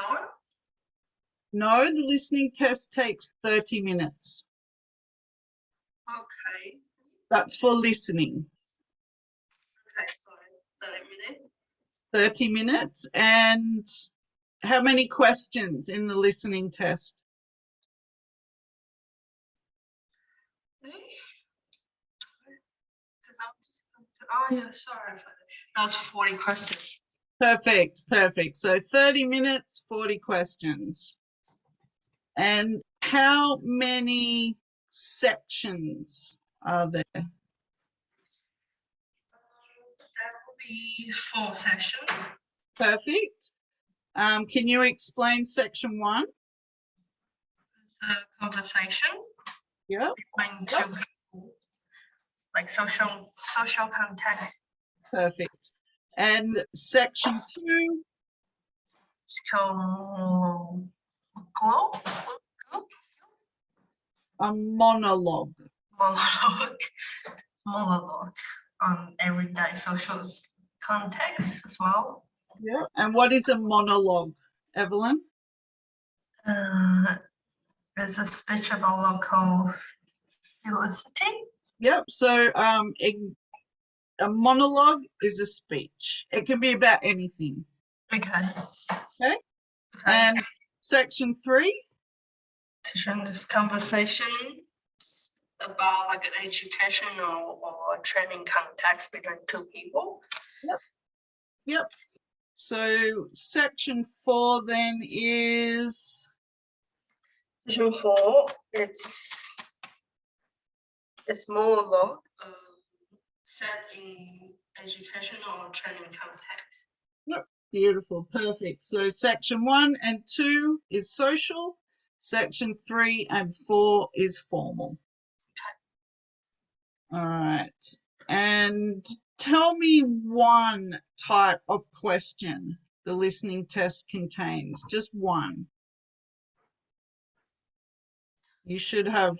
hour? No, the listening test takes 30 minutes. Okay. That's for listening. Okay, so 30 minutes. 30 minutes. And how many questions in the listening test? Oh, yeah, sorry. That's 40 questions. Perfect, perfect. So 30 minutes, 40 questions. And how many sections are there? That will be 4 sessions. Perfect. Can you explain section 1? It's a conversation Yep. between two people, like social context. Perfect. And section 2? It's called globe. A monologue. Monologue on everyday social context as well. Yeah. And what is a monologue, Evelyn? It's a speech about local felicity. Yep. So a monologue is a speech. It can be about anything. Okay. Okay. And section 3? Session is conversation about like an educational or training context between two people. Yep. Yep. So section 4 then is? Section 4, it's monologue set in educational or training context. Yep. Beautiful. Perfect. So section 1 and 2 is social. Section 3 and 4 is formal. All right. And tell me one type of question the listening test contains. Just one. You should have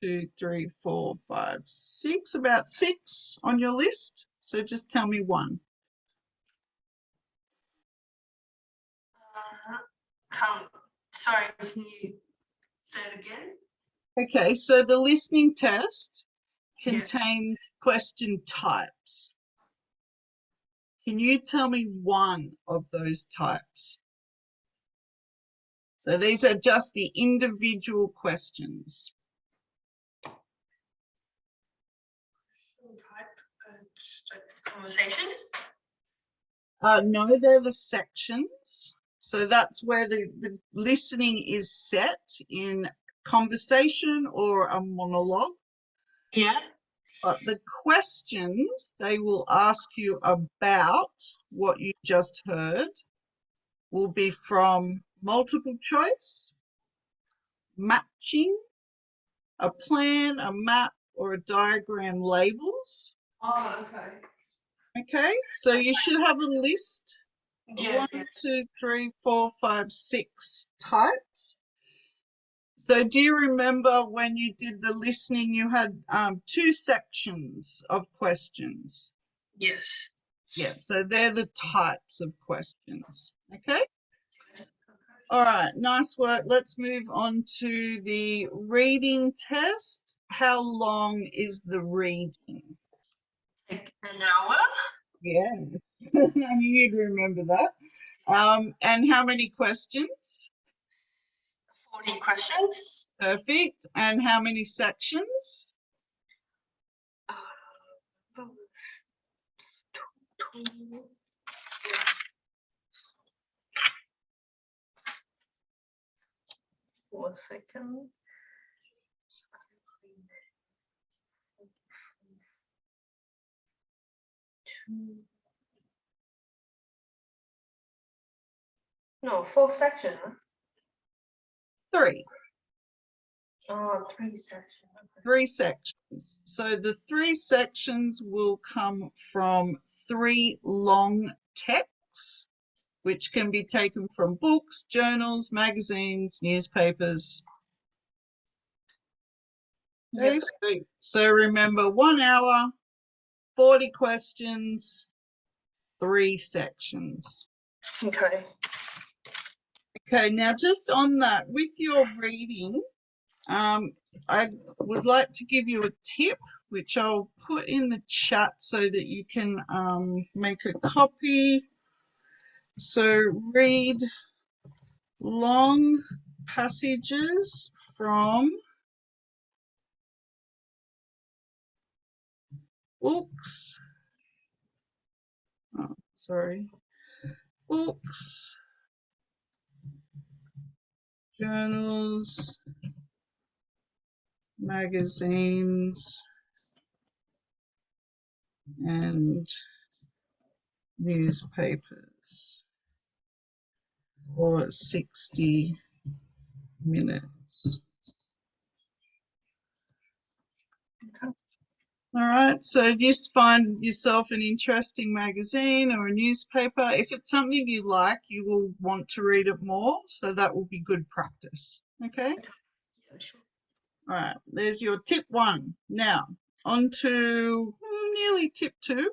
2, 3, 4, 5, 6, about 6 on your list. So just tell me one. Sorry, can you say it again? Okay, so the listening test contains question types. Can you tell me one of those types? So these are just the individual questions. Type, it's like conversation. No, they're the sections. So that's where the listening is set in conversation or a monologue. Yeah. But the questions they will ask you about what you just heard will be from multiple choice, matching, a plan, a map, or a diagram labels. Oh, okay. Okay, so you should have a list. Yeah. 1, 2, 3, 4, 5, 6 types. So do you remember when you did the listening, you had 2 sections of questions? Yes. Yeah, so they're the types of questions. Okay. All right, nice work. Let's move on to the reading test. How long is the reading? Like an hour? Yes, I knew you'd remember that. And how many questions? 40 questions. Perfect. And how many sections? One second. No, 4 sections. 3. Oh, 3 sections. 3 sections. So the 3 sections will come from 3 long texts, which can be taken from books, journals, magazines, newspapers. Okay, so remember 1 hour, 40 questions, 3 sections. Okay. Okay, now just on that, with your reading, I would like to give you a tip, which I'll put in the chat so that you can make a copy. So read long passages from books. Oh, sorry. Books, journals, magazines, and newspapers for 60 minutes. Okay. All right, so if you find yourself an interesting magazine or a newspaper, if it's something you like, you will want to read it more, so that will be good practice, okay? Yeah, sure. All right, there's your tip 1. Now, on to nearly tip 2.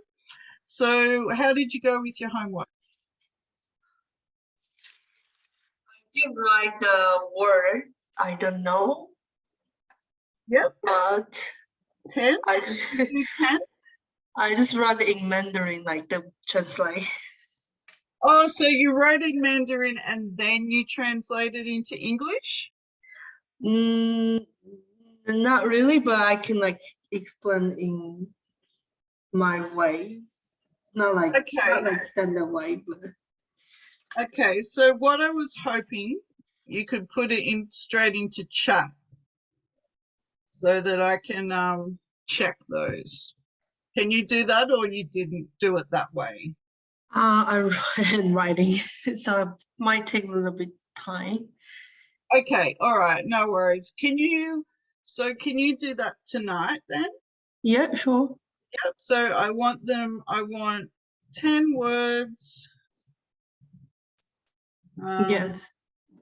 So how did you go with your homework? You write the word, I don't know, Yep, but 10. I Did just, you do 10? I just write it in Mandarin, like the translate. Oh, so you wrote in Mandarin and then you translated into English? Not really, but I can like explain in my way. Not like standard way, but Okay, so what I was hoping you could put it in straight into chat so that I can check those. Can you do that or you didn't do it that way? I'm handwriting, so it might take a little bit time. Okay, all right, no worries. Can you do that tonight then? Yeah, sure. Yep, so I want 10 words. Yes,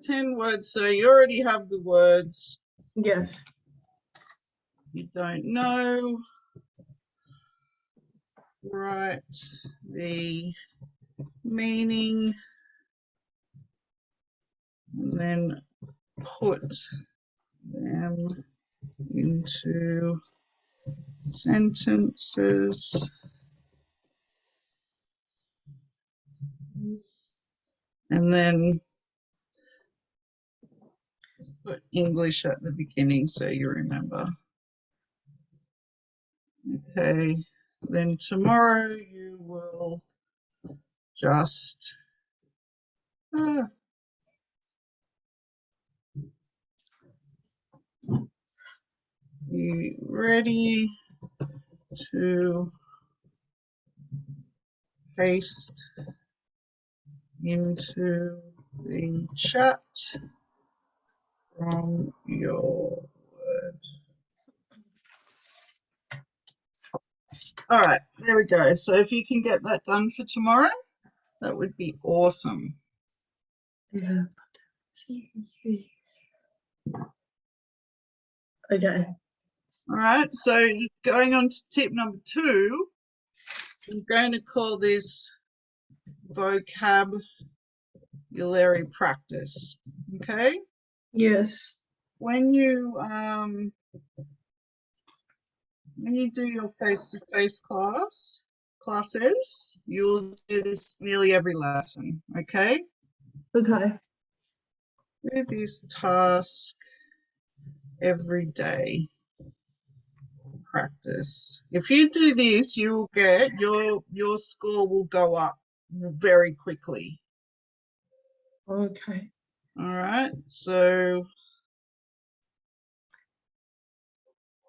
10 words, so you already have the words yes. you don't know. Write the meaning and then put them into sentences and then put English at the beginning so you remember. Okay, then tomorrow you will just be ready to paste into the chat from your word. All right, there we go. So if you can get that done for tomorrow, that would be awesome. Yeah. Okay. All right, so going on to tip number 2, I'm going to call this vocabulary practice. Okay, Yes. when you do your face-to-face classes, you'll do this nearly every lesson. Okay, Okay. do this task every day. Practice. If you do this, you will get your score will go up very quickly. Okay. All right, so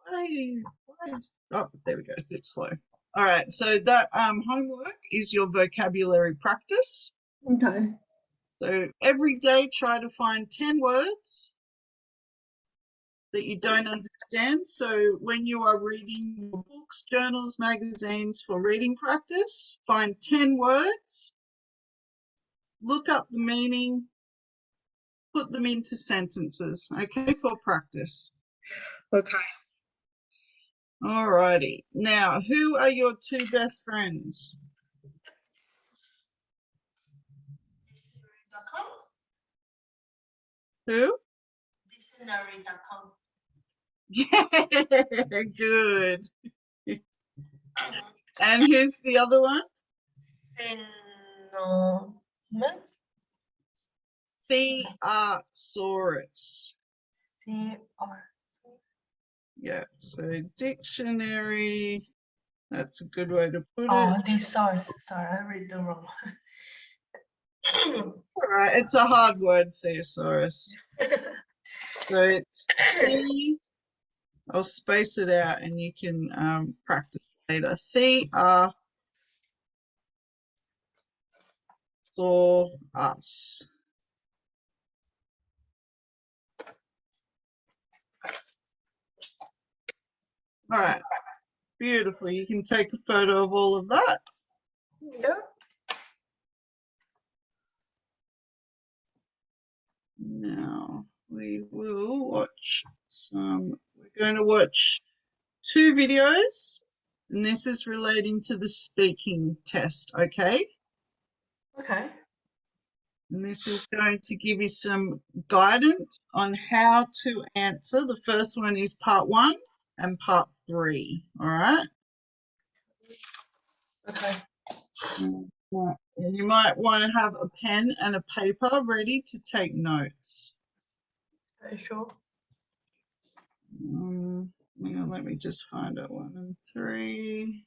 why is oh there we go, a bit slow. All right, so that homework is your vocabulary practice. Okay. So every day try to find 10 words that you don't understand. So when you are reading your books, journals, magazines for reading practice, find 10 words, look up the meaning, put them into sentences, okay, for practice. Okay. All righty. Now, who are your 2 best friends? Who? Dictionary.com. Yeah, good. And who's the other one? Phenomen. Thesaurus. C-R. Yeah, so dictionary, that's a good way to put it. Oh, thesaurus. Sorry, I read the wrong. All right, it's a hard word, thesaurus. So it's the, I'll space it out and you can practice later. Thesaurus. All right, beautiful. You can take a photo of all of that. Yeah. Now we will watch we're going to watch 2 videos, and this is relating to the speaking test, okay? Okay. And this is going to give you some guidance on how to answer. The first one is part 1 and part 3, all right? Okay. And you might want to have a pen and a paper ready to take notes. Are you sure? Hang on, let me just find out 1 and 3.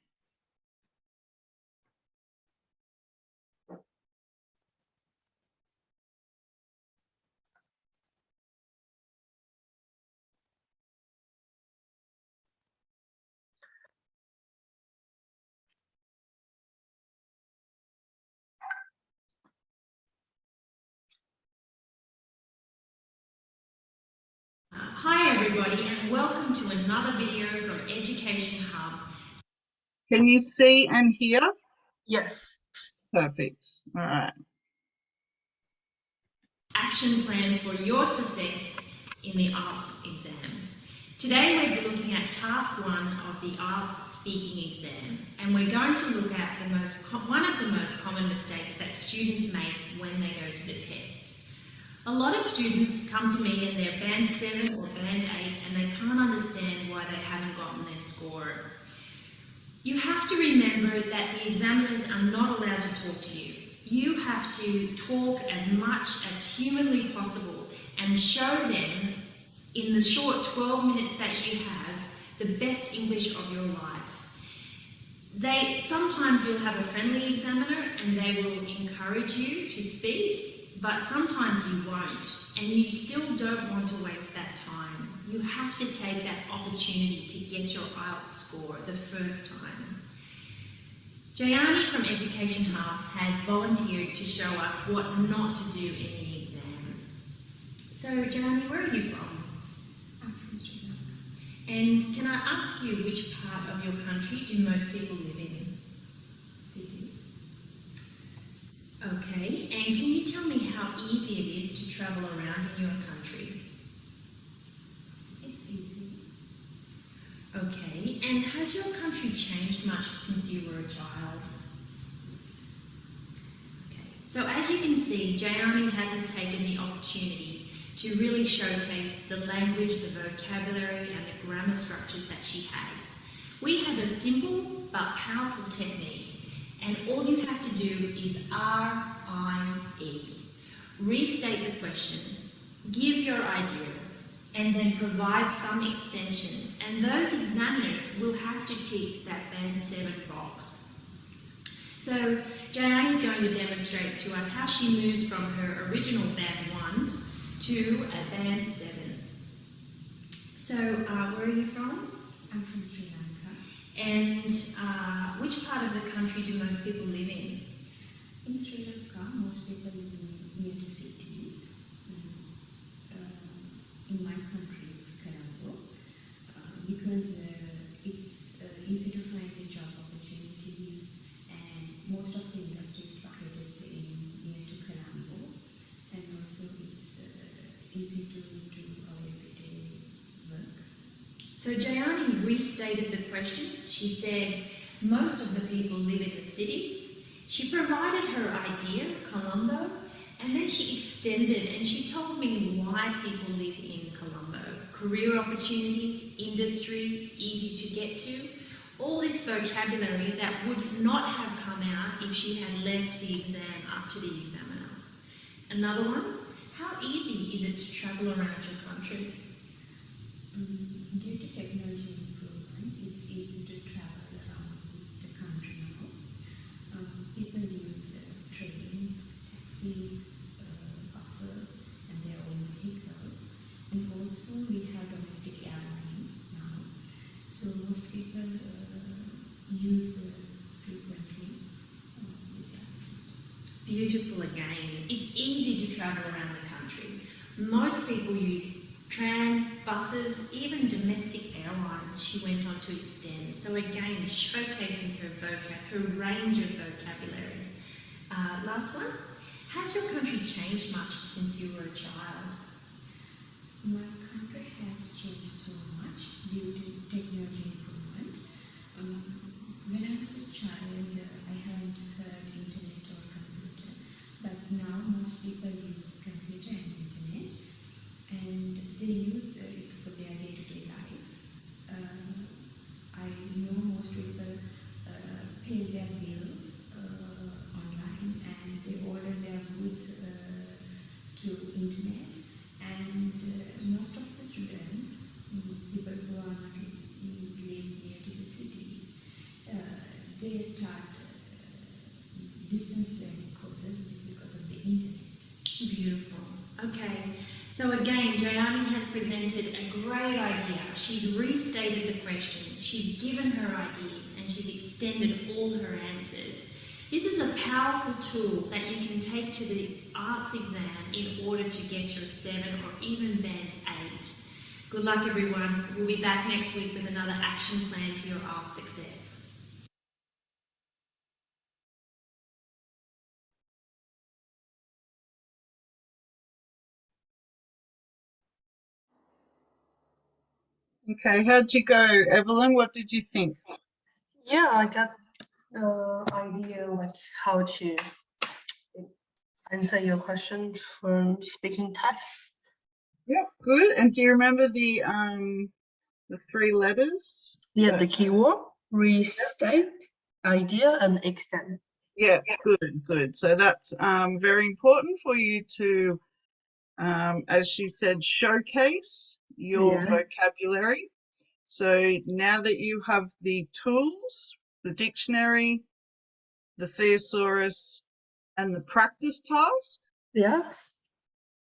Hi everybody and welcome to another video from Education Hub. Can you see and hear? Yes. Perfect. All right. Action plan for your success in the arts exam. Today we're looking at task 1 of the arts speaking exam, and we're going to look at one of the most common mistakes that students make when they go to the test. A lot of students come to me and they're band 7 or band 8 and they can't understand why they haven't gotten their score. You have to remember that the examiners are not allowed to talk to you. You have to talk as much as humanly possible and show them in the short 12 minutes that you have the best English of your life. Sometimes you'll have a friendly examiner and they will encourage you to speak, but sometimes you won't, and you still don't want to waste that time. You have to take that opportunity to get your IELTS score the first time. Jayani from Education Hub has volunteered to show us what not to do in the exam. So Jayani, where are you from? I'm from Sri Lanka. And can I ask you which part of your country do most people live in? Cities. Okay, and can you tell me how easy it is to travel around in your country? It's easy. Okay, and has your country changed much since you were a child? Yes. Okay, so as you can see, Jayani hasn't taken the opportunity to really showcase the language, the vocabulary and the grammar structures that she has. We have a simple but powerful technique, and all you have to do is RIE. Restate the question, give your idea, and then provide some extension, and those examiners will have to tick that band 7 box. So Jayani is going to demonstrate to us how she moves from her original band 1 to a band 7. So where are you from? I'm from Sri Lanka. And which part of the country do most people live in? In Sri Lanka, most people live near to cities. In my country, it's Colombo, because it's easy to find the job opportunities, and most of the industry is located near to Colombo, and also it's easy to do our everyday work. So Jayani restated the question. She said most of the people live in the cities. She provided her idea, Colombo, And then she extended and she told me why people live in Colombo. Career opportunities, industry, easy to get to. All this vocabulary that would not have come out if she had left the exam up to the examiner. Another one, how easy is it to travel around your country? Due to technology improvement, it's easy to travel around the country now. People use trains, taxis, buses, and their own vehicles. And also we have domestic airline now. So most people use frequently this airline system. Beautiful again. It's easy to travel around the country. Most people use trams, buses, even domestic airlines she went on to extend. So again, showcasing her range of vocabulary. Last one. Has your country changed much since you were a child? My country has changed so much due to technology improvement. When I was a child, I hadn't heard internet or computer, but now most people use computer and internet, and they use it for their day-to-day life. I know most people pay their bills online, and they order their goods through internet, and most of the students, people who are not live near to the cities, they start distance learning courses because of the internet. Beautiful. Okay. So again, Jayani has presented a great idea. She's restated the question, she's given her ideas, and she's extended all her answers. This is a powerful tool that you can take to the arts exam in order to get your 7 or even band 8. Good luck everyone. We'll be back next week with another action plan to your arts success. Okay, how'd you go, Evelyn? What did you think? Yeah, I got the idea like how to answer your question from speaking text. Yep, good. And do you remember the 3 letters? Yeah, the keyword, restate, idea, and extend. Yeah, good. So that's very important for you to, as she said, showcase your vocabulary. So now that you have the tools, the dictionary, the thesaurus, and the practice task, Yeah.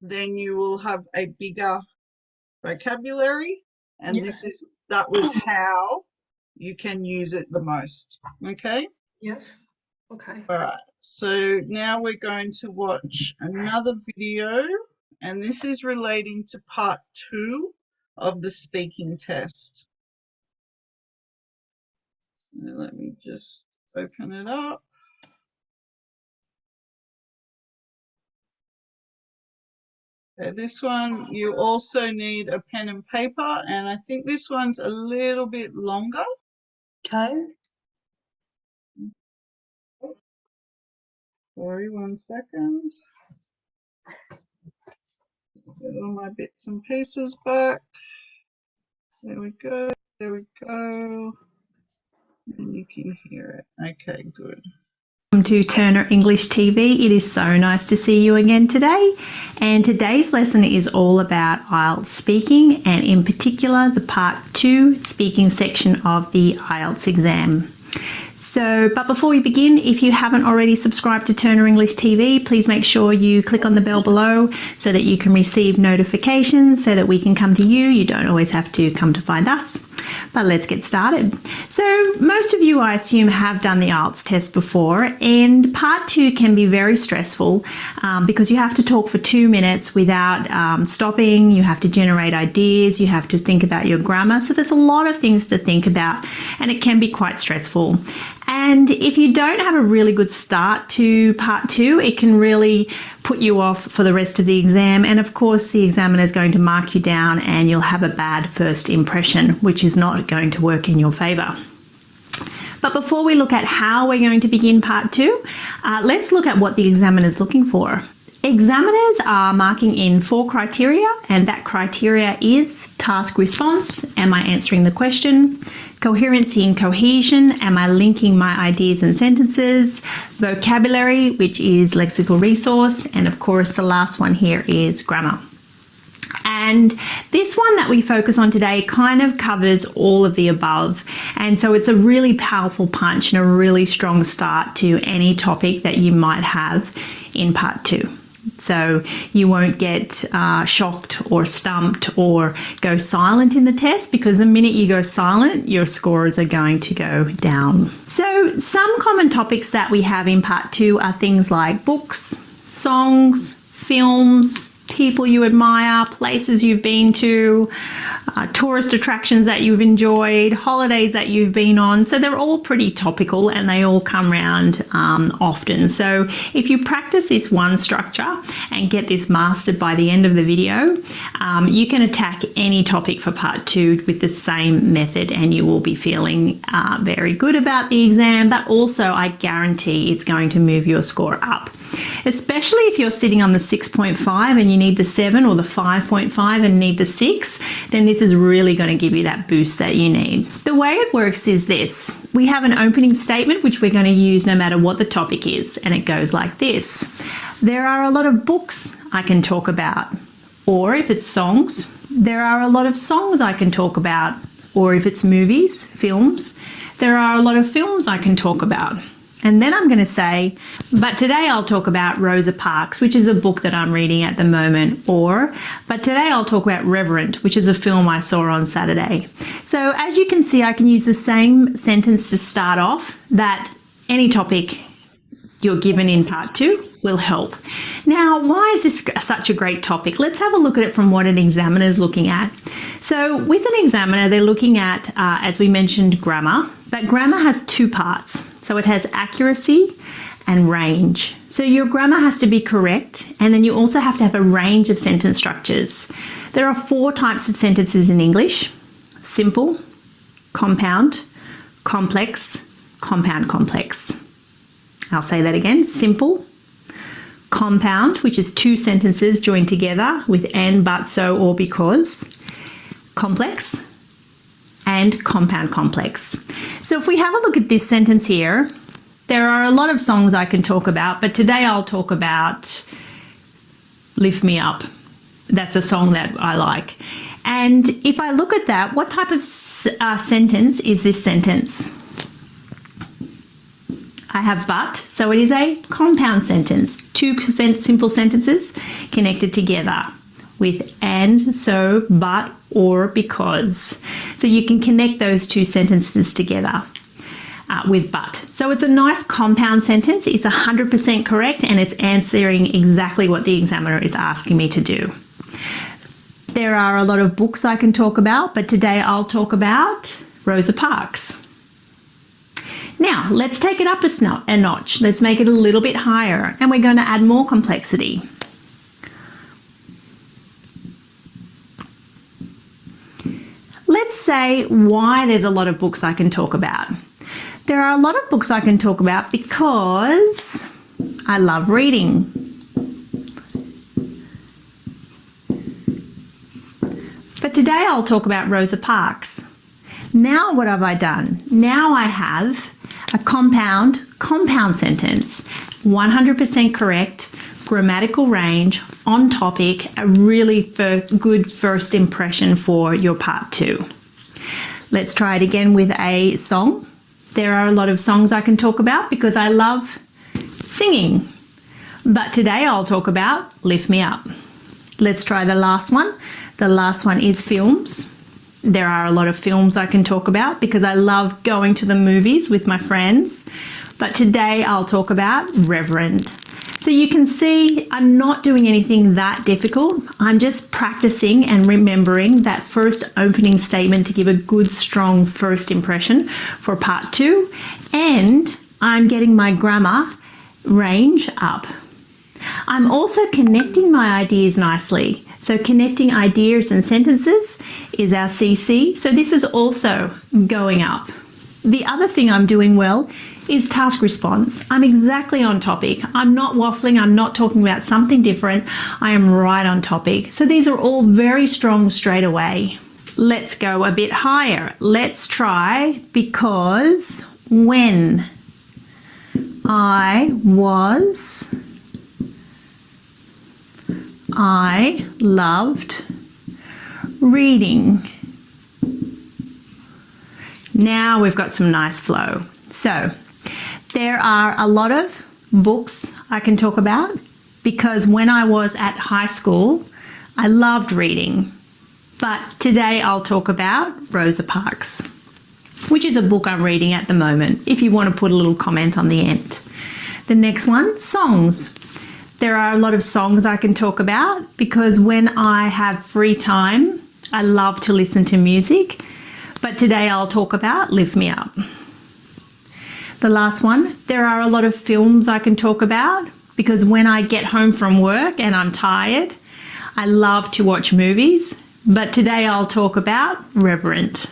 then you will have a bigger vocabulary, and Yeah. that was how you can use it the most. Okay. Yes. Okay. All right, so now we're going to watch another video, and this is relating to part 2 of the speaking test. So let me just open it up. Okay, this one, you also need a pen and paper, and I think this one's a little bit longer. Okay. Sorry, 1 second. Just get all my bits and pieces back. There we go. And you can hear it. Okay, good. Welcome to Turner English TV. It is so nice to see you again today. And today's lesson is all about IELTS speaking, and in particular the part 2 speaking section of the IELTS exam. But before we begin, if you haven't already subscribed to Turner English TV, please make sure you click on the bell below so that you can receive notifications so that we can come to you. You don't always have to come to find us. But let's get started. So most of you, I assume, have done the IELTS test before, and part 2 can be very stressful because you have to talk for 2 minutes without stopping. You have to generate ideas. You have to think about your grammar. So there's a lot of things to think about, and it can be quite stressful. And if you don't have a really good start to part 2, it can really put you off for the rest of the exam. And of course, the examiner is going to mark you down and you'll have a bad first impression, which is not going to work in your favour. But before we look at how we're going to begin part 2, let's look at what the examiner is looking for. Examiners are marking in 4 criteria, and that criteria is task response, am I answering the question? Coherency and cohesion, am I linking my ideas and sentences? Vocabulary, which is lexical resource, and of course the last one here is grammar. And this one that we focus on today kind of covers all of the above. And so it's a really powerful punch and a really strong start to any topic that you might have in part 2. So you won't get shocked or stumped or go silent in the test, because the minute you go silent, your scores are going to go down. So some common topics that we have in part 2 are things like books, songs, films, people you admire, places you've been to, tourist attractions that you've enjoyed, holidays that you've been on. So they're all pretty topical and they all come around often. So if you practice this one structure and get this mastered by the end of the video, you can attack any topic for part 2 with the same method, and you will be feeling very good about the exam, but also I guarantee it's going to move your score up. Especially if you're sitting on the 6.5 and you need the 7, or the 5.5 and need the 6, then this is really going to give you that boost that you need. The way it works is this. We have an opening statement which we're going to use no matter what the topic is, and it goes like this. There are a lot of books I can talk about. Or if it's songs, there are a lot of songs I can talk about. Or if it's movies, films, there are a lot of films I can talk about. And then I'm going to say, but today I'll talk about Rosa Parks, which is a book that I'm reading at the moment. Or, but today I'll talk about Reverend, which is a film I saw on Saturday. So as you can see, I can use the same sentence to start off, that any topic you're given in part 2 will help. Now, why is this such a great topic? Let's have a look at it from what an examiner is looking at. So with an examiner, they're looking at, as we mentioned, grammar, but grammar has 2 parts. So it has accuracy and range. So your grammar has to be correct, and then you also have to have a range of sentence structures. There are 4 types of sentences in English: simple, compound, complex, compound complex. I'll say that again: simple, compound, which is 2 sentences joined together with and, but, so, or because, complex, and compound complex. So if we have a look at this sentence here, there are a lot of songs I can talk about, but today I'll talk about Lift Me Up. That's a song that I like. And if I look at that, what type of sentence is this sentence? I have but, so it is a compound sentence. 2 simple sentences connected together with and, so, but, or, because. So you can connect those 2 sentences together with but. So it's a nice compound sentence. It's 100% correct, and it's answering exactly what the examiner is asking me to do. There are a lot of books I can talk about, but today I'll talk about Rosa Parks. Now, let's take it up a notch. Let's make it a little bit higher, and we're going to add more complexity. Let's say why there's a lot of books I can talk about. There are a lot of books I can talk about because I love reading. But today I'll talk about Rosa Parks. Now what have I done? Now I have a compound sentence, 100% correct, grammatical range, on topic, a really good first impression for your part 2. Let's try it again with a song. There are a lot of songs I can talk about because I love singing. But today I'll talk about Lift Me Up. Let's try the last one. The last one is films. There are a lot of films I can talk about because I love going to the movies with my friends. But today I'll talk about Reverend. So you can see I'm not doing anything that difficult. I'm just practicing and remembering that first opening statement to give a good, strong first impression for part 2. And I'm getting my grammar range up. I'm also connecting my ideas nicely. So connecting ideas and sentences is our CC. So this is also going up. The other thing I'm doing well is task response. I'm exactly on topic. I'm not waffling. I'm not talking about something different. I am right on topic. So these are all very strong straight away. Let's go a bit higher. Let's try because when I loved reading. Now we've got some nice flow. So there are a lot of books I can talk about because when I was at high school, I loved reading. But today I'll talk about Rosa Parks, which is a book I'm reading at the moment, if you want to put a little comment on the end. The next one, songs. There are a lot of songs I can talk about because when I have free time, I love to listen to music. But today I'll talk about Lift Me Up. The last one, there are a lot of films I can talk about because when I get home from work and I'm tired, I love to watch movies. But today I'll talk about Reverent.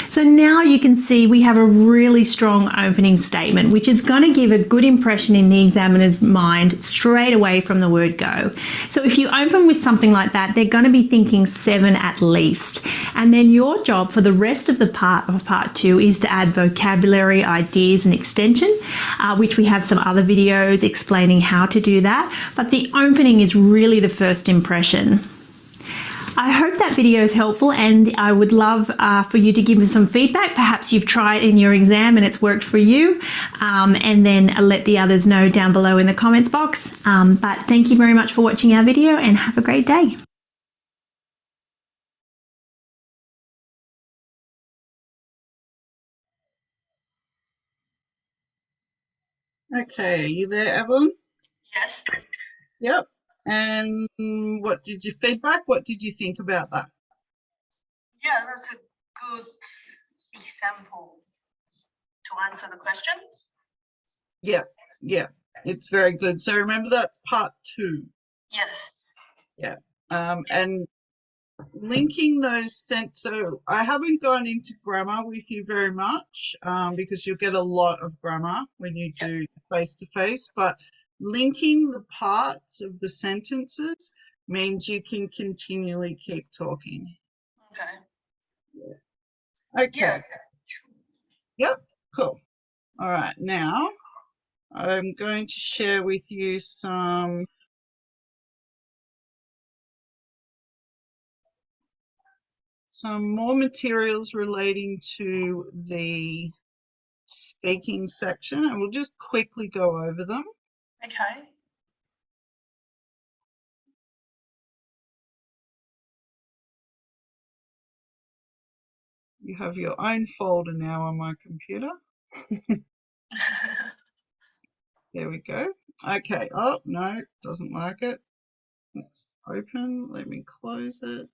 So now you can see we have a really strong opening statement, which is going to give a good impression in the examiner's mind straight away from the word go. So if you open with something like that, they're going to be thinking 7 at least. And then your job for the rest of the part of part 2 is to add vocabulary, ideas and extension, which we have some other videos explaining how to do that. But the opening is really the first impression. I hope that video is helpful and I would love for you to give me some feedback. Perhaps you've tried in your exam and it's worked for you, and then let the others know down below in the comments box. But thank you very much for watching our video and have a great day. Okay, you there, Evelyn? Yes. Yep. And what did you feedback? What did you think about that? Yeah, that's a good example to answer the question. Yeah, it's very good. So remember that's part 2. Yes. And linking those so I haven't gone into grammar with you very much because you'll get a lot of grammar when you do face-to-face, but linking the parts of the sentences means you can continually keep talking. Okay. Okay. Yeah. Yep, cool. All right, now I'm going to share with you some more materials relating to the speaking section, and we'll just quickly go over them. Okay. You have your own folder now on my computer. There we go. Okay. Oh, no, doesn't like it. Let's open. Let me close it.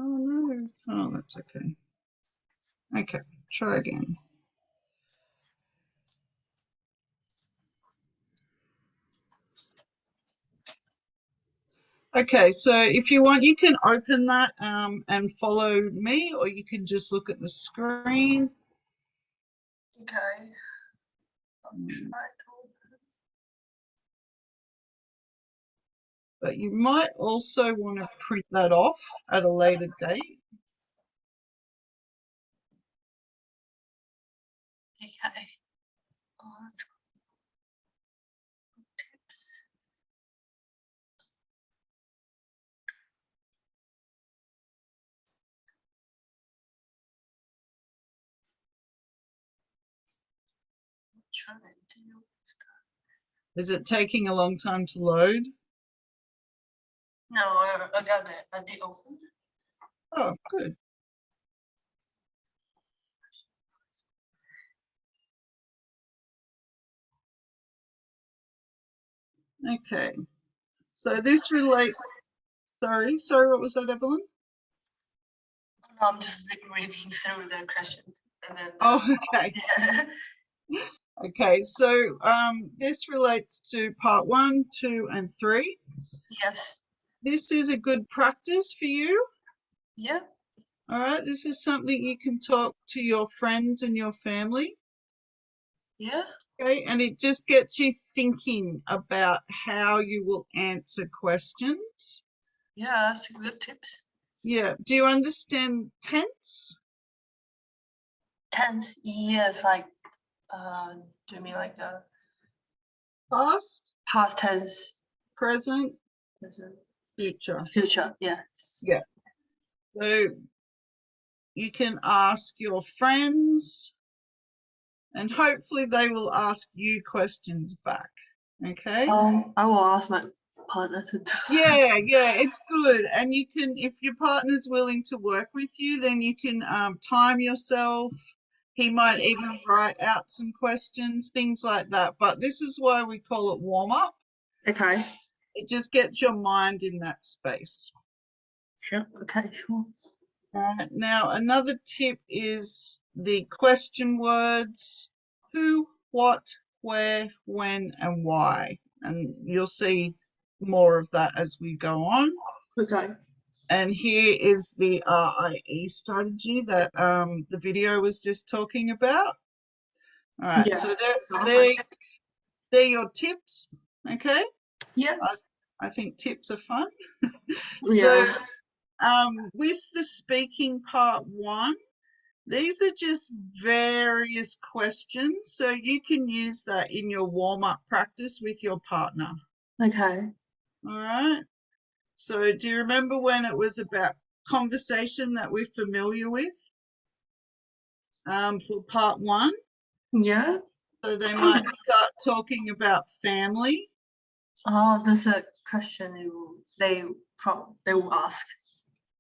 Oh, no. Oh, that's okay. Okay, try again. Okay, so if you want, you can open that and follow me, or you can just look at the screen. Okay. I'll try to. But you might also want to print that off at a later date. Okay. Oh, that's good tips. Try to do. Is it taking a long time to load? No, I got it. I did open. Oh, good. Okay, so this relates, sorry, what was that, Evelyn? No, I'm just reading through the questions. And then, Oh, okay. yeah. Okay, so this relates to part 1, 2, and 3. Yes. This is a good practice for you. Yeah. All right, this is something you can talk to your friends and your family. Yeah. Okay, and it just gets you thinking about how you will answer questions. Yeah, that's good tips. Yeah, do you understand tense? Tense, yes, like do you mean like the Past, past tense, present, present, future. future? Yes. Yeah. So you can ask your friends and hopefully they will ask you questions back. Okay? I will ask my partner to do. Yeah, it's good. And you can, if your partner's willing to work with you, then you can time yourself. He might even write out some questions, things like that. But this is why we call it warm up. Okay. It just gets your mind in that space. Sure. Okay. Sure. Now, another tip is the question words: who, what, where, when, and why. And you'll see more of that as we go on. Okay. And here is the RIE strategy that the video was just talking about. All right, Yeah. so they're your tips, okay? Yes. I think tips are fun. Yeah. So with the speaking part 1, these are just various questions, so you can use that in your warm-up practice with your partner. Okay. All right. So do you remember when it was about conversation that we're familiar with for part 1? Yeah. So they might start talking about family. Oh, there's a question they will ask.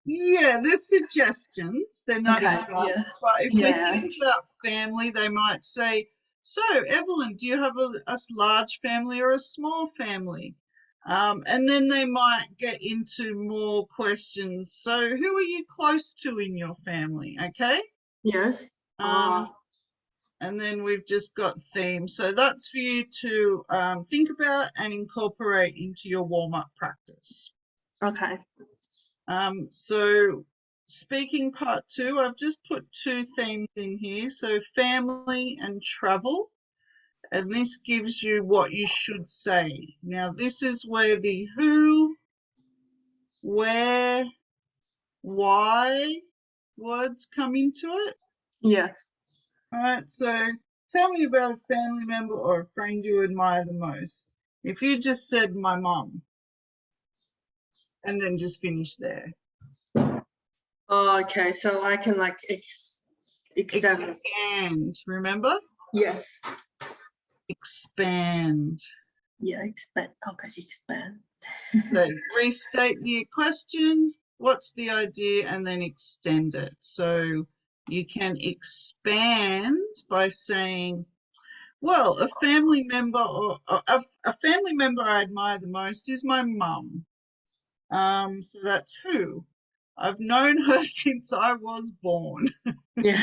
Yeah, they're suggestions. They're not Okay. exact. Yeah. But if we're Yeah. thinking about family, they might say, so Evelyn, do you have a large family or a small family? And then they might get into more questions. So who are you close to in your family? Okay. Yes. And then we've just got themes. So that's for you to think about and incorporate into your warm-up practice. Okay. So speaking part 2, I've just put 2 themes in here. So family and travel. And this gives you what you should say. Now, this is where the who, where, why words come into it. Yes. All right, so tell me about a family member or a friend you admire the most. If you just said my mum and then just finish there. Okay. So I can like extend. Expand, remember? Yes. Expand. Yeah. Expand. Okay. Expand. So restate the question, what's the idea, and then extend it. So you can expand by saying, well, a family member or a family member I admire the most is my mum. So that's who. I've known her since I was born. Yeah.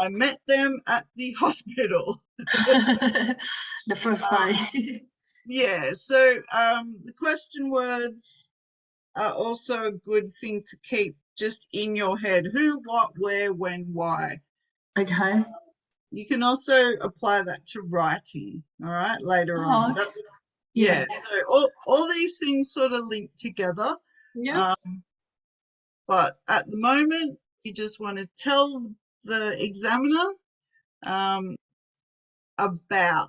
I met them at the hospital. The first time. Yeah, so the question words are also a good thing to keep just in your head. Who, what, where, when, why. Okay. You can also apply that to writing, all right, later on. Okay. Yeah, so all these things sort of link together. Yeah. But at the moment, you just want to tell the examiner about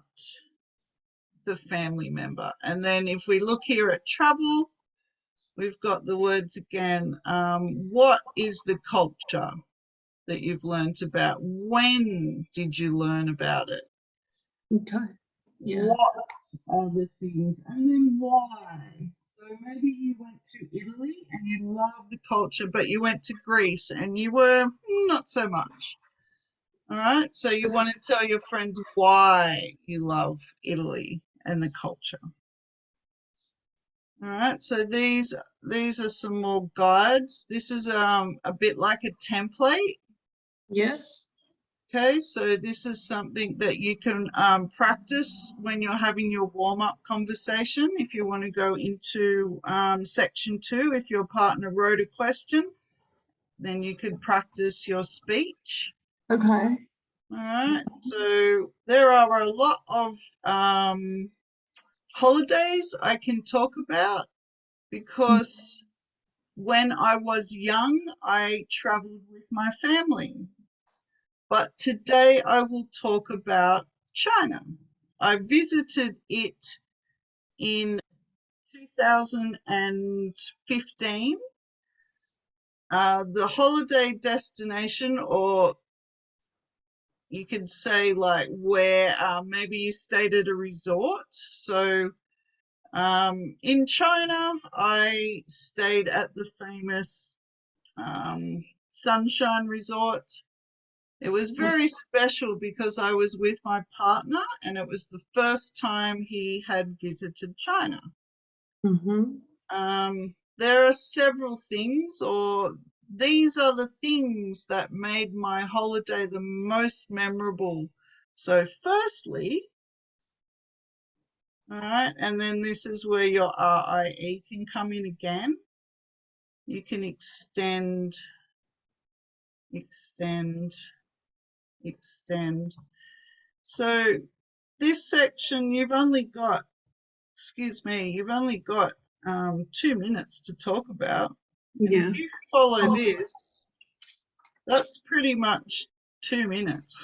the family member. And then if we look here at travel, we've got the words again. What is the culture that you've learnt about? When did you learn about it? Okay. Yeah. What are the things? And then why? So maybe you went to Italy and you love the culture, but you went to Greece and you were not so much. All right. So you want to tell your friends why you love Italy and the culture. All right. So these are some more guides. This is a bit like a template. Yes. Okay, so this is something that you can practice when you're having your warm-up conversation. If you want to go into section 2, if your partner wrote a question, then you could practice your speech. Okay. All right, so there are a lot of holidays I can talk about because when I was young, I traveled with my family. But today I will talk about China. I visited it in 2015. The holiday destination, or you could say like where maybe you stayed at a resort. So in China, I stayed at the famous Sunshine Resort. It was very special because I was with my partner and it was the first time he had visited China. There are several things, or these are the things that made my holiday the most memorable. So firstly, all right, and then this is where your RIE can come in again. You can extend, extend, extend. So this section, you've only got, excuse me, you've only got 2 minutes to talk about. And Yeah. if you follow this, that's pretty much 2 minutes.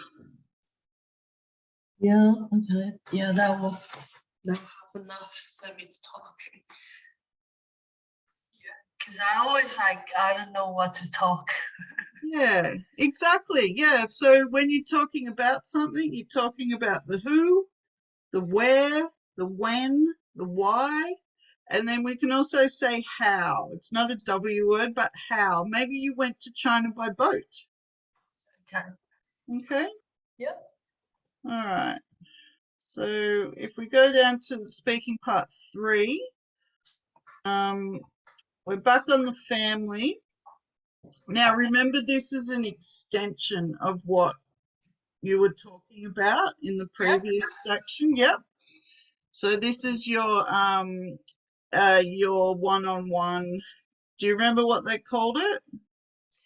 Yeah. Okay. Yeah, that will have enough. Let me talk. Yeah, because I always like I don't know what to talk. Yeah, exactly. Yeah, so when you're talking about something, you're talking about the who, the where, the when, the why, and then we can also say how. It's not a W word, but how. Maybe you went to China by boat. Okay. Okay? Yep. All right. So if we go down to speaking part 3, we're back on the family. Now remember, this is an extension of what you were talking about in the previous section. Yep. So this is your one-on-one. Do you remember what they called it?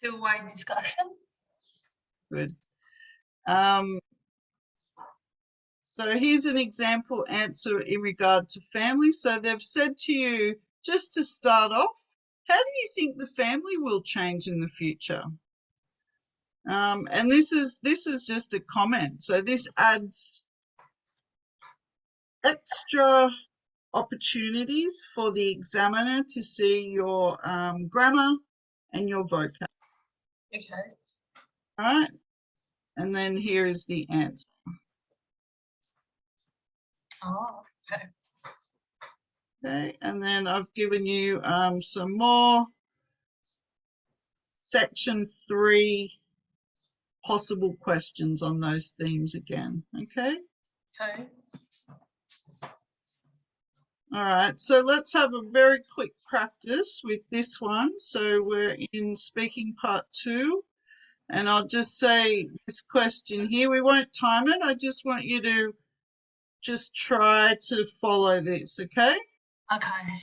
Two-way discussion. Good. So here's an example answer in regard to family. So they've said to you, just to start off, how do you think the family will change in the future? And this is just a comment. So this adds extra opportunities for the examiner to see your grammar and your vocab. Okay. All right. And then here is the answer. Oh, okay. Okay. And then I've given you some more section 3 possible questions on those themes again. Okay. Okay. All right, so let's have a very quick practice with this one. So we're in speaking part 2, and I'll just say this question here. We won't time it. I just want you to just try to follow this, okay? Okay.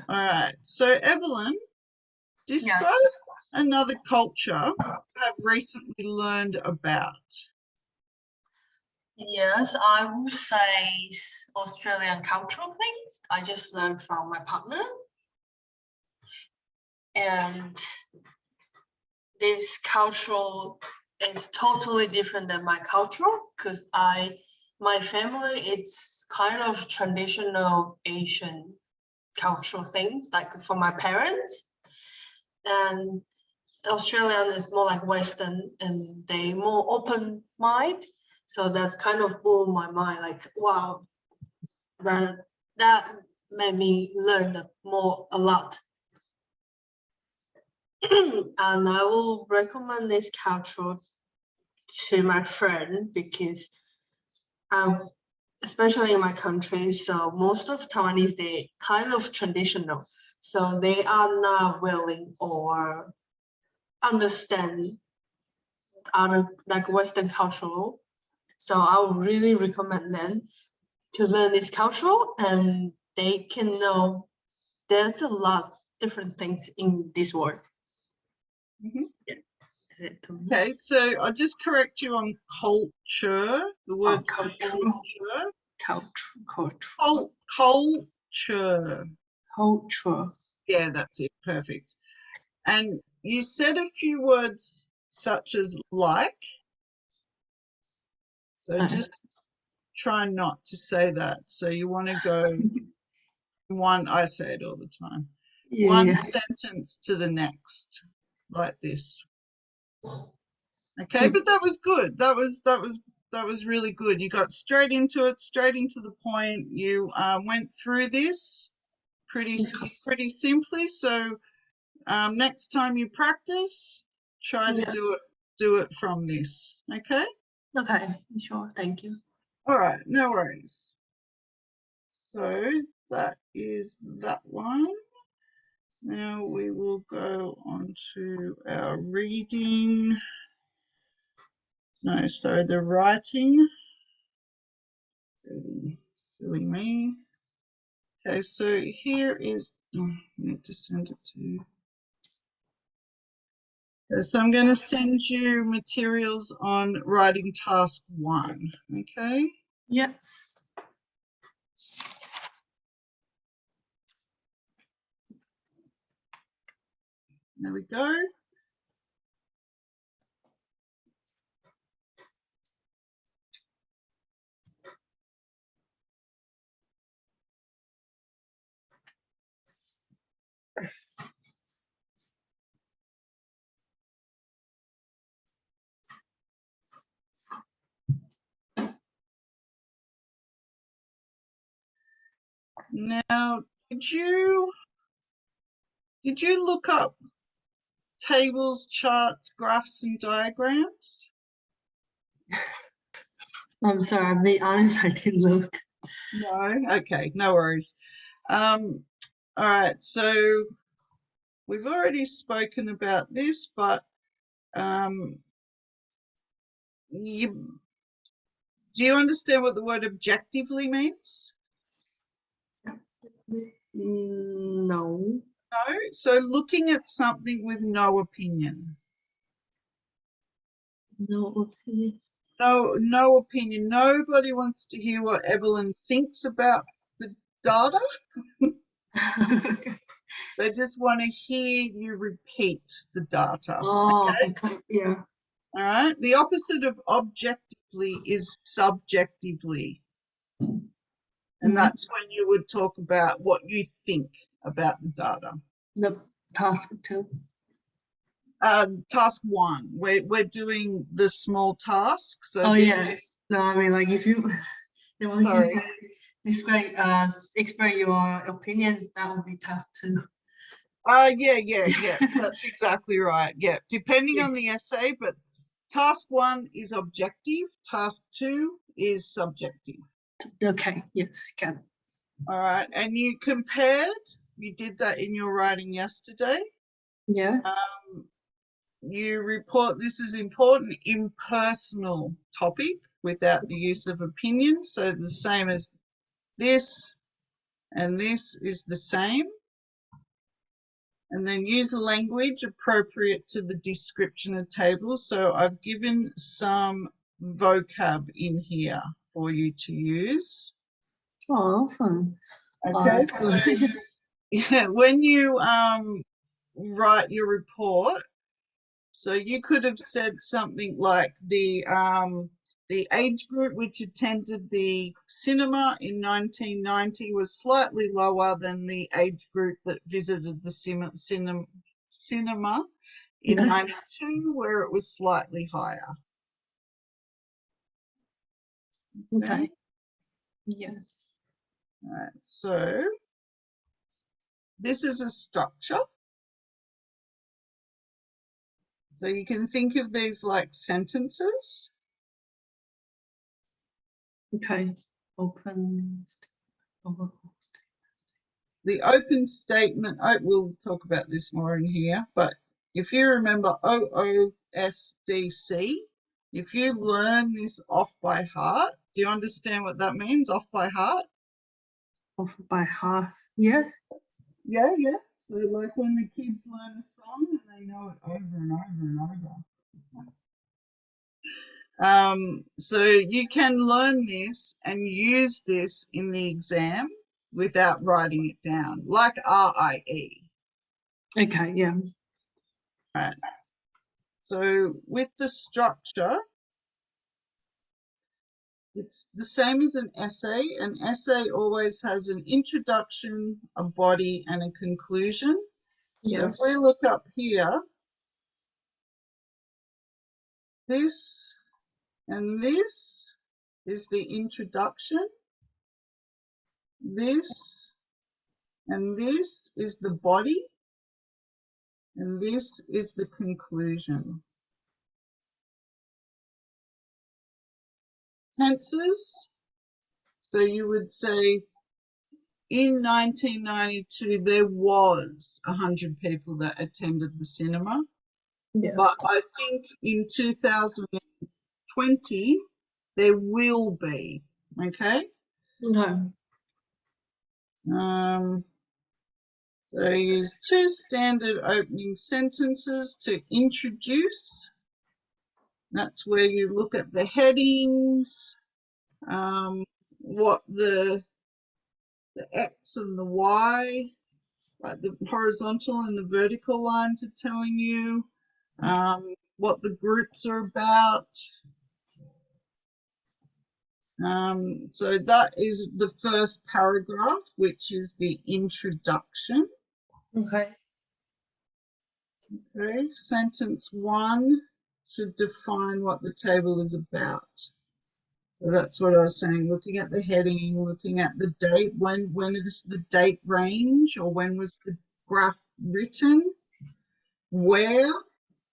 All right, so Evelyn, describe Yes. another culture you have recently learned about. Yes, I would say Australian cultural things. I just learned from my partner. And this cultural is totally different than my cultural because my family, it's kind of traditional Asian cultural things, like for my parents. And Australian is more like Western and they more open mind. So that's kind of blew my mind, like, wow, that made me learn a lot. And I will recommend this culture to my friend because especially in my country, so most of Taiwanese, they kind of traditional. So they are not willing or understand other like Western cultural. So I would really recommend them to learn this cultural, and they can know there's a lot of different things in this world. Mhm. Yeah. it to me. Okay, so I'll just correct you on culture. The word culture. culture. Culture. Culture. Culture. Yeah, that's it. Perfect. And you said a few words such as like. So just try not to say that. So you want to go one, I say it all the time. One sentence to the next, like this. Okay, but that was good. That was really good. You got straight into it, straight into the point. You went through this pretty simply. So next time you practice, try to do it from this. Okay. Okay, sure. Thank you. All right, no worries. So that is that one. Now we will go on to our reading. No, sorry, the writing. Silly me. Okay, so here is, I need to send it to you. Okay, so I'm going to send you materials on writing task 1, okay? Yes. There we go. Now, did you look up tables, charts, graphs, and diagrams? I'm sorry, I'll be honest, I didn't look. No? Okay, no worries. All right, so we've already spoken about this, but do you understand what the word objectively means? No. No? So looking at something with no opinion. No opinion. No opinion. Nobody wants to hear what Evelyn thinks about the data. They just want to hear you repeat the data. Oh, okay. Yeah. All right. The opposite of objectively is subjectively. And that's when you would talk about what you think about the data. The task 2. Task 1, we're doing the small task. So Oh, this yes. No, I mean, like, if you want you Sorry. to describe, express your opinions, that would be task 2. Yeah. That's exactly right. Yeah. Depending on the essay, but task 1 is objective, task 2 is subjective. Okay, yes, can. All right. And you did that in your writing yesterday. Yeah. You report this is important impersonal topic without the use of opinion. So the same as this and this is the same. And then use language appropriate to the description of tables. So I've given some vocab in here for you to use. Oh, awesome. Okay, so yeah, when you write your report, so you could have said something like the age group which attended the cinema in 1990 was slightly lower than the age group that visited the cinema in 92, where it was slightly higher. Okay. Yes. All right, so this is a structure. So you can think of these like sentences. Okay. Open. The open statement, we'll talk about this more in here, but if you remember OOSDC, if you learn this off by heart, do you understand what that means, off by heart? Off by half. Yes. Yeah. So like when the kids learn a song and they know it over and over and over. So you can learn this and use this in the exam without writing it down, like RIE. Okay, yeah. Right. So with the structure, it's the same as an essay. An essay always has an introduction, a body, and a conclusion. So if Yes. we look up here, this and this is the introduction. This and this is the body. And this is the conclusion. Tenses. So you would say in 1992, there was 100 people that attended the cinema. Yes. But I think in 2020, there will be, okay? Okay. So use two standard opening sentences to introduce. That's where you look at the headings, what the X and the Y, like the horizontal and the vertical lines are telling you, what the groups are about. So that is the first paragraph, which is the introduction. Okay. Okay, sentence 1 should define what the table is about. So that's what I was saying, looking at the heading, looking at the date, when is the date range, or when was the graph written, where.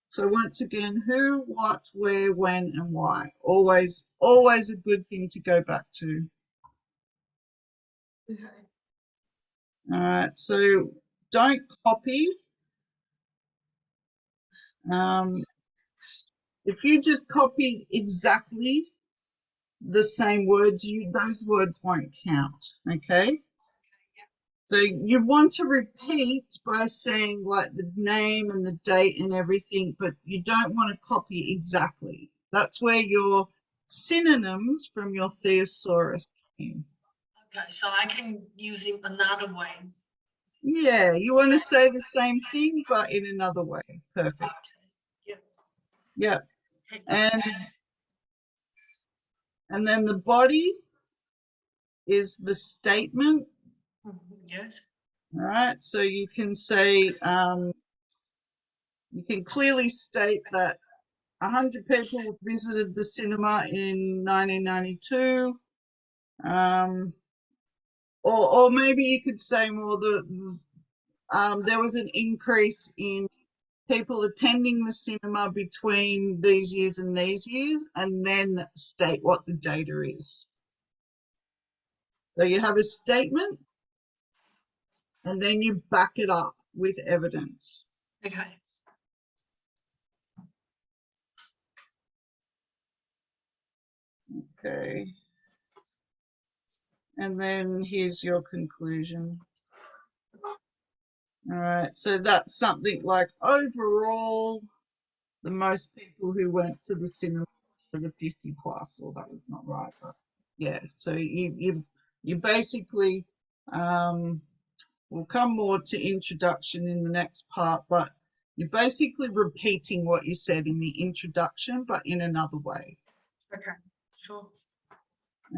So once again, who, what, where, when, and why. Always a good thing to go back to. Okay. All right, so don't copy. If you just copy exactly the same words, those words won't count, okay? So you want to repeat by saying like the name and the date and everything, but you don't want to copy exactly. That's where your synonyms from your thesaurus came. Okay, so I can use it another way. Yeah, you want to say the same thing, but in another way. Perfect. Yeah. Yeah. Okay. And then the body is the statement. Yes. All right. So you can say, you can clearly state that 100 people visited the cinema in 1992. Or maybe you could say more there was an increase in people attending the cinema between these years and these years, and then state what the data is. So you have a statement, and then you back it up with evidence. Okay. Okay. And then here's your conclusion. All right, so that's something like overall, the most people who went to the cinema were the 50 plus, or that was not right, but yeah. So you basically, we'll come more to introduction in the next part, but you're basically repeating what you said in the introduction, but in another way. Okay. Sure.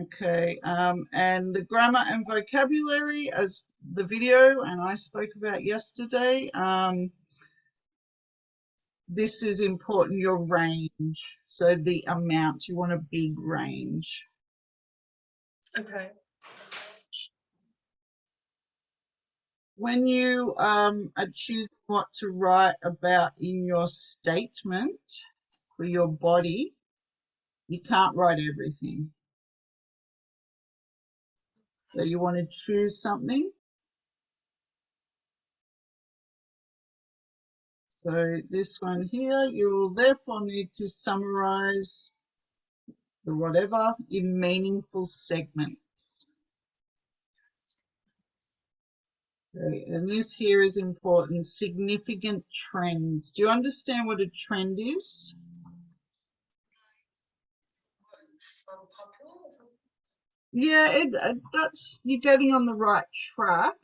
Okay, and the grammar and vocabulary, as the video and I spoke about yesterday, this is important, your range. So the amount, you want a big range. Okay. When you are choosing what to write about in your statement for your body, you can't write everything. So you want to choose something. So this one here, you will therefore need to summarize the whatever in meaningful segment. Okay, and this here is important, significant trends. Do you understand what a trend is? Yeah, that's, you're getting on the right track.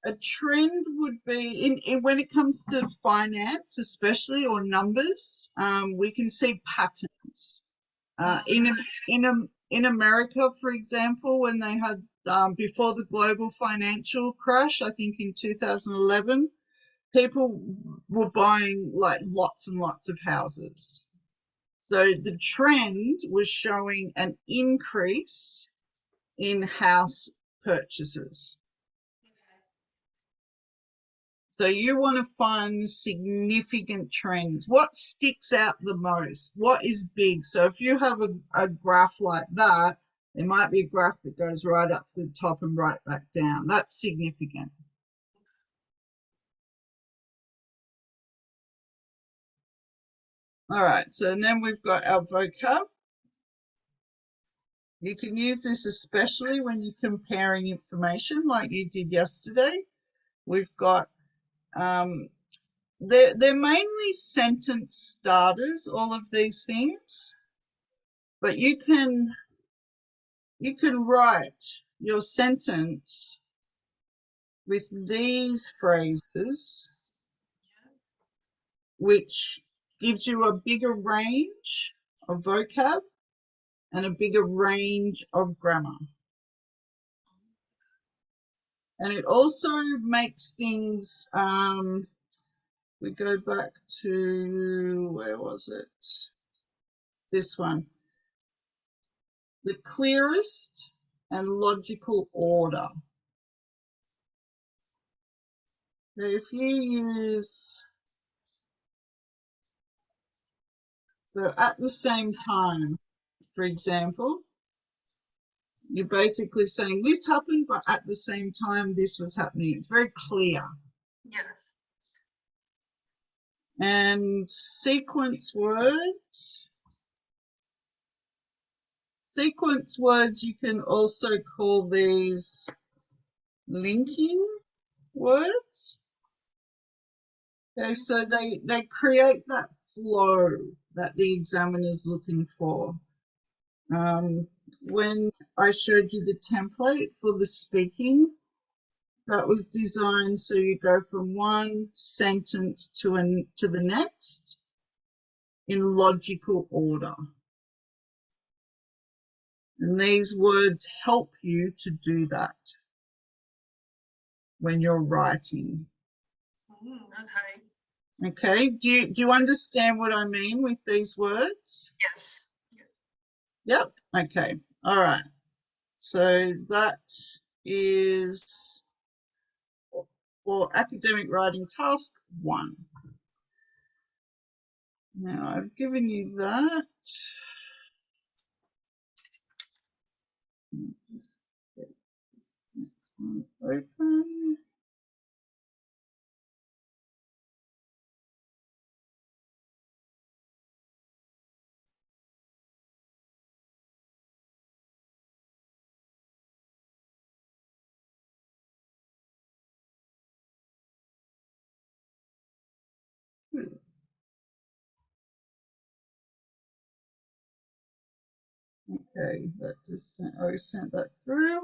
A trend would be in when it comes to finance, especially, or numbers. We can see patterns. In America, for example, when they had before the global financial crash, I think in 2011, people were buying like lots and lots of houses. So the trend was showing an increase in house purchases. So you want to find the significant trends. What sticks out the most? What is big? So if you have a graph like that, there might be a graph that goes right up to the top and right back down. That's significant. All right, so then we've got our vocab. You can use this especially when you're comparing information like you did yesterday. We've got, they're mainly sentence starters, all of these things, but you can write your sentence with these phrases, which gives you a bigger range of vocab and a bigger range of grammar. And it also makes things, we go back to, where was it? This one. The clearest and logical order. So if you use, so at the same time, for example, you're basically saying this happened, but at the same time this was happening. It's very clear. Yes. And sequence words. Sequence words, you can also call these linking words. Okay, so they create that flow that the examiner's looking for. When I showed you the template for the speaking, that was designed so you go from one sentence to the next in logical order. And these words help you to do that when you're writing. Okay. Okay, do you understand what I mean with these words? Yes. Yep, okay, all right. So that is for academic writing task 1. Now I've given you that. Just get this next one open. Okay, that just sent, I sent that through.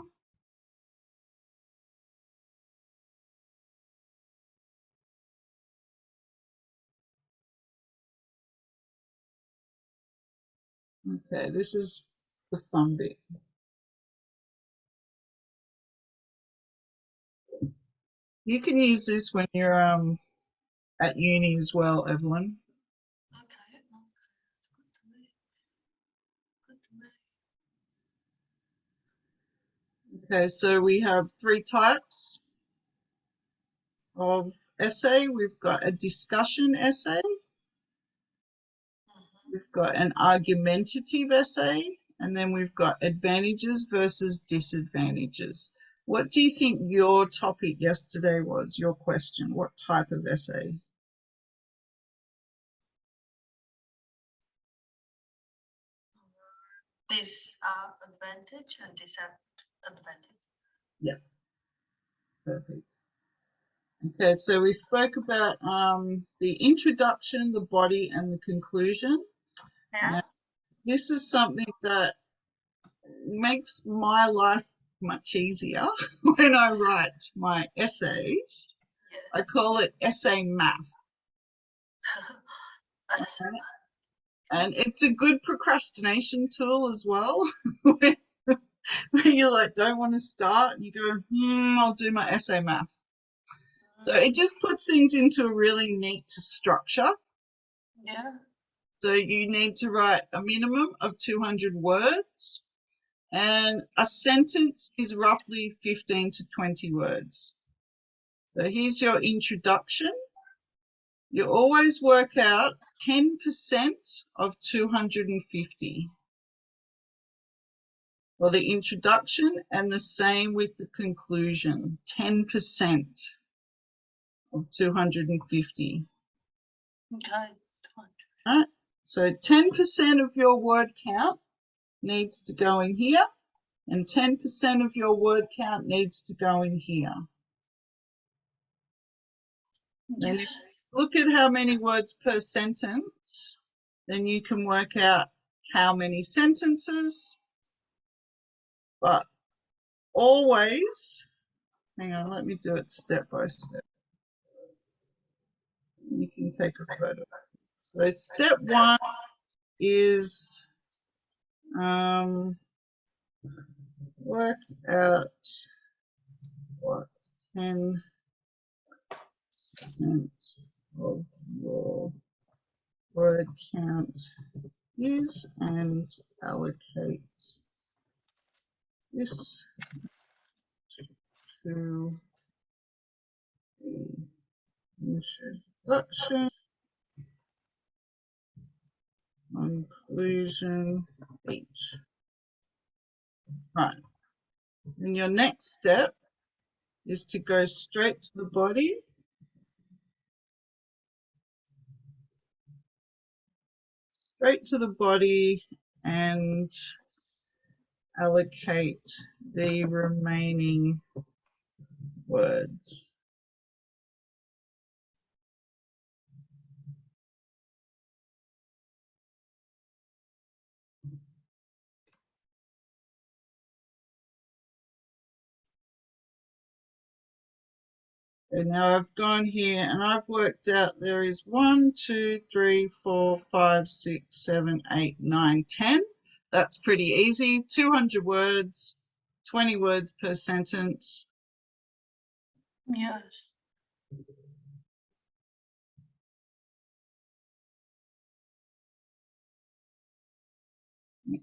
Okay, this is the fun bit. You can use this when you're at uni as well, Evelyn. Okay. Good to know. Good to know. Okay, so we have 3 types of essay. We've got a discussion essay, we've got an argumentative essay, and then we've got advantages versus disadvantages. What do you think your topic yesterday was, your question? What type of essay? Disadvantage and disadvantage. Yep, perfect. Okay, so we spoke about the introduction, the body, and the conclusion. Yeah. Now, this is something that makes my life much easier when I write my essays. I call it essay math. Understand. And it's a good procrastination tool as well. when you like don't want to start, you go, I'll do my essay math. So it just puts things into a really neat structure. Yeah. So you need to write a minimum of 200 words, and a sentence is roughly 15 to 20 words. So here's your introduction. You always work out 10% of 250 for the introduction, and the same with the conclusion, 10% of 250. Okay. Right? So 10% of your word count needs to go in here, and 10% of your word count needs to go in here. Then if Yes. you look at how many words per sentence, then you can work out how many sentences, but always, hang on, let me do it step by step. You can take a photo. So step one is work out what 10% of your word count is, and allocate this to the introduction, conclusion, each. Right. And your next step is to go straight to the body. Straight to the body and allocate the remaining words. And now I've gone here and I've worked out there is 1, 2, 3, 4, 5, 6, 7, 8, 9, 10. That's pretty easy. 200 words, 20 words per sentence. Yes.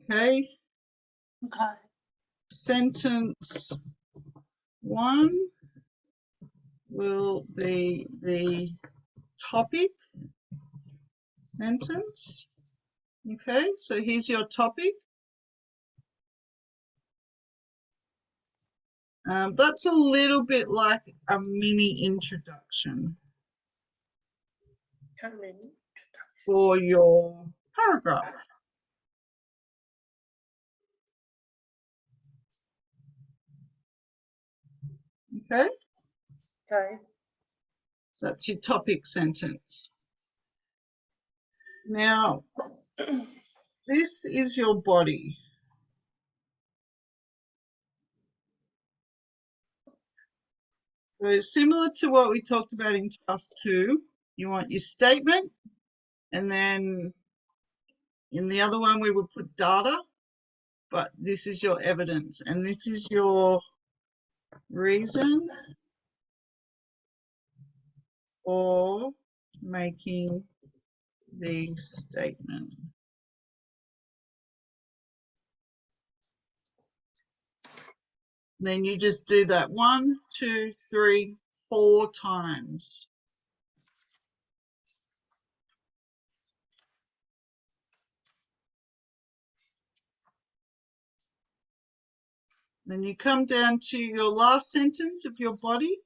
Okay. Okay. Sentence 1 will be the topic sentence. Okay, so here's your topic. That's a little bit like a mini introduction for your paragraph. Okay, Okay. so that's your topic sentence. Now, this is your body. So similar to what we talked about in task 2, you want your statement, and then in the other one we would put data, but this is your evidence, and this is your reason for making the statement. Then you just do that 1, 2, 3, 4 times. Then you come down to your last sentence of your body,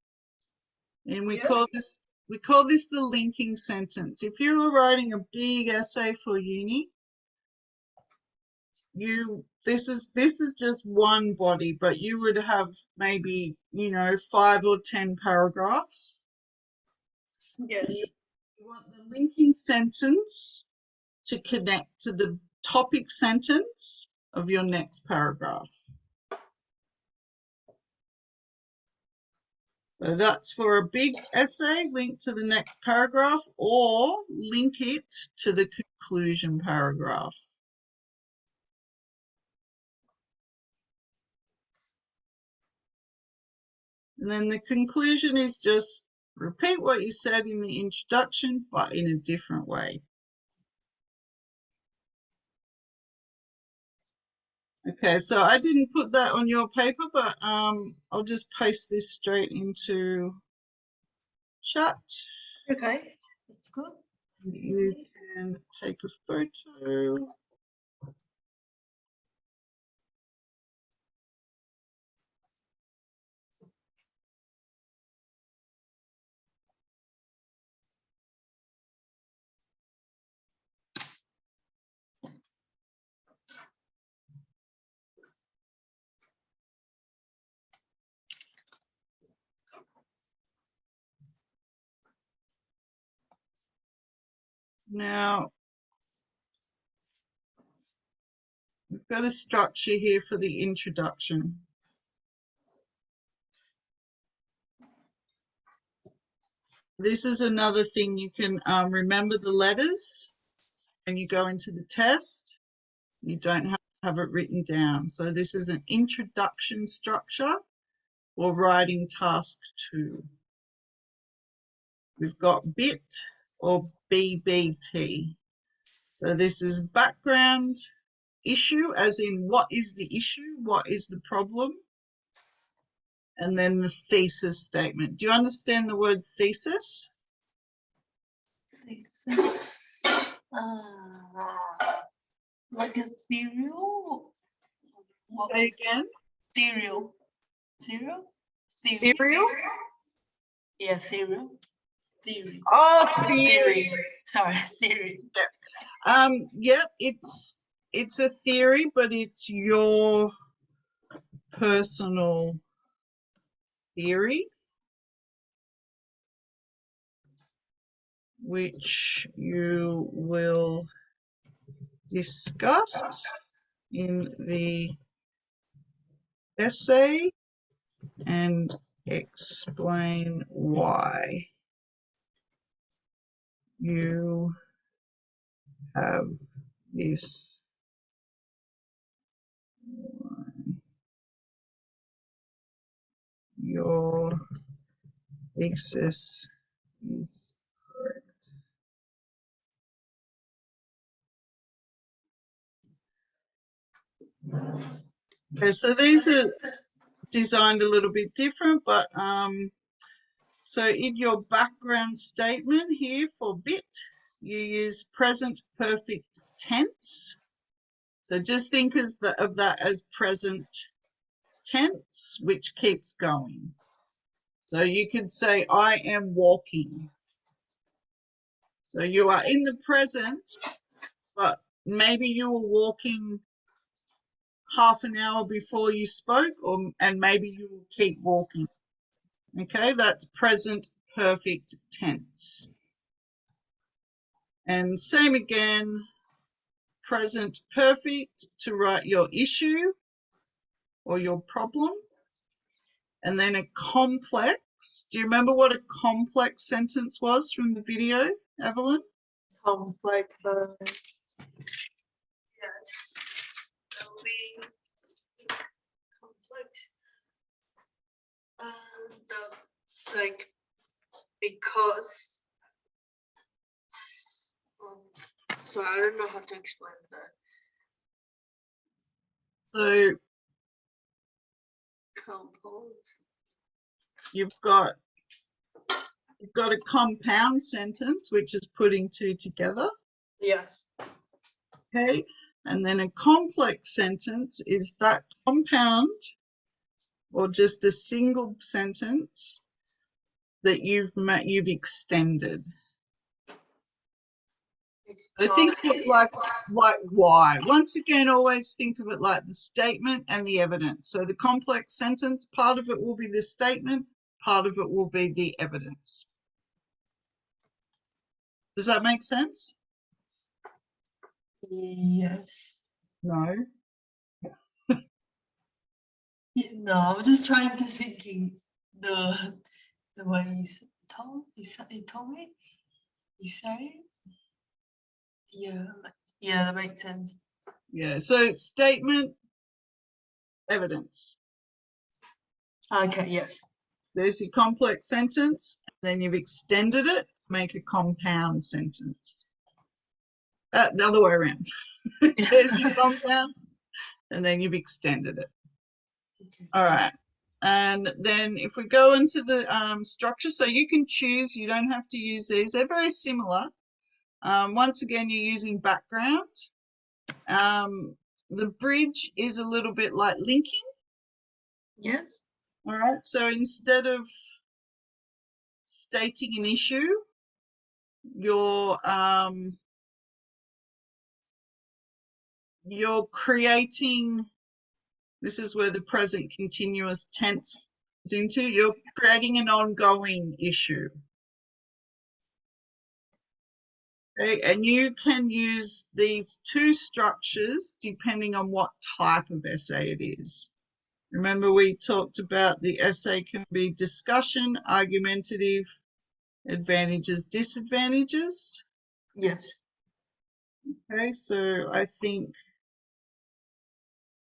and we call this the linking sentence. If you were writing a big essay for uni, this is just one body, but you would have maybe 5 or 10 paragraphs. Yes. You want the linking sentence to connect to the topic sentence of your next paragraph. So that's for a big essay, link to the next paragraph, or link it to the conclusion paragraph. And then the conclusion is just repeat what you said in the introduction, but in a different way. Okay, so I didn't put that on your paper, but I'll just paste this straight into chat. Okay, that's good. You can take a photo. Now, we've got a structure here for the introduction. This is another thing you can remember the letters when you go into the test. You don't have to have it written down. So this is an introduction structure or writing task 2. We've got BIT or BBT. So this is background, issue, as in what is the issue, what is the problem, and then the thesis statement. Do you understand the word thesis? Thesis. Like a cereal. What? Say again. Cereal. Cereal? Cereal? Yeah, cereal. Theory. Oh, theory. Sorry, theory. Yep, it's a theory, but it's your personal theory, which you will discuss in the essay and explain why you have this one. Your thesis is correct. Okay, so these are designed a little bit different, but so in your background statement here for BIT, you use present perfect tense. So just think of that as present tense, which keeps going. So you could say, I am walking. So you are in the present, but maybe you were walking half an hour before you spoke, and maybe you will keep walking. Okay, that's present perfect tense. And same again, present perfect to write your issue or your problem. And then a complex. Do you remember what a complex sentence was from the video, Evelyn? Complex. Yes. That will be complex. Like, because. So I don't know how to explain that. So Compose. you've got a compound sentence, which is putting two together. Yes. Okay, and then a complex sentence is that compound or just a single sentence that you've extended. So think of it like why. Once again, always think of it like the statement and the evidence. So the complex sentence, part of it will be the statement, part of it will be the evidence. Does that make sense? Yes. No. Yeah, no, I'm just trying to thinking the way he told me. He said, yeah, yeah, that makes sense. Yeah, so statement, evidence. Okay, yes. There's your complex sentence, then you've extended it to make a compound sentence. The other way around. There's your compound, and then you've extended it. Okay. All right. And then if we go into the structure, so you can choose, you don't have to use these. They're very similar. Once again, you're using background. The bridge is a little bit like linking. Yes. All right. So instead of stating an issue, you're creating, this is where the present continuous tense is into, you're creating an ongoing issue. Okay, and you can use these two structures depending on what type of essay it is. Remember, we talked about the essay can be discussion, argumentative, advantages, disadvantages. Yes. Okay, so I think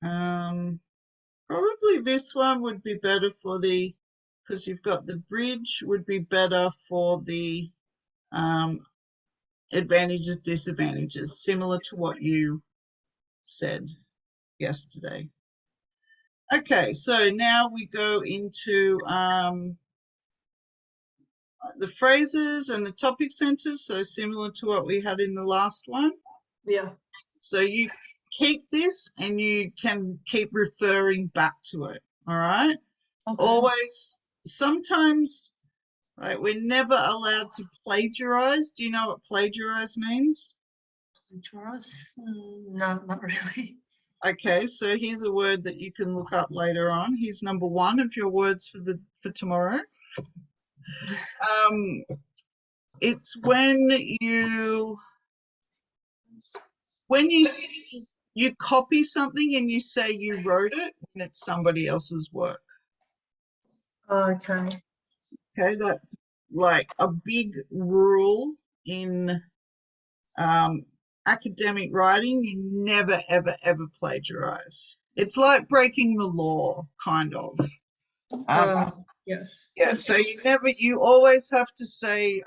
probably this one would be better for the, because you've got the bridge, would be better for the advantages, disadvantages, similar to what you said yesterday. Okay, so now we go into the phrases and the topic centers, so similar to what we had in the last one. Yeah. So you keep this and you can keep referring back to it, all right? Okay. Always, sometimes, like, we're never allowed to plagiarize. Do you know what plagiarize means? Trust? No, not really. Okay, so here's a word that you can look up later on. Here's number one of your words for tomorrow. It's when you copy something and you say you wrote it when it's somebody else's work. Okay. Okay, that's like a big rule in academic writing. You never, ever, ever plagiarize. It's like breaking the law, kind of. Yes. Yeah, so you always have to say,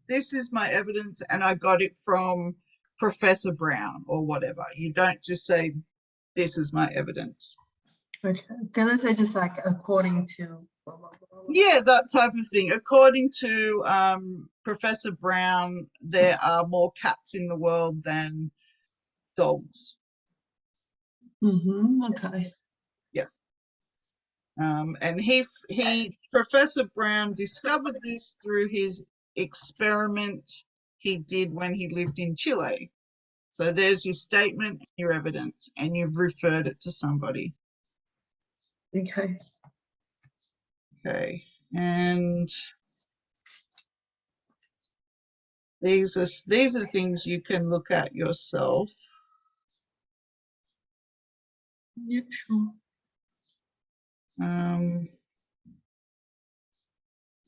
this is my evidence and I got it from Professor Brown or whatever. You don't just say, this is my evidence. Okay. Can I say just like according to blah, blah, blah, blah? Yeah, that type of thing. According to Professor Brown, there are more cats in the world than dogs. Okay. And Professor Brown discovered this through his experiment he did when he lived in Chile. So there's your statement, your evidence, and you've referred it to somebody. Okay. Okay, and these are things you can look at yourself. Yeah, sure.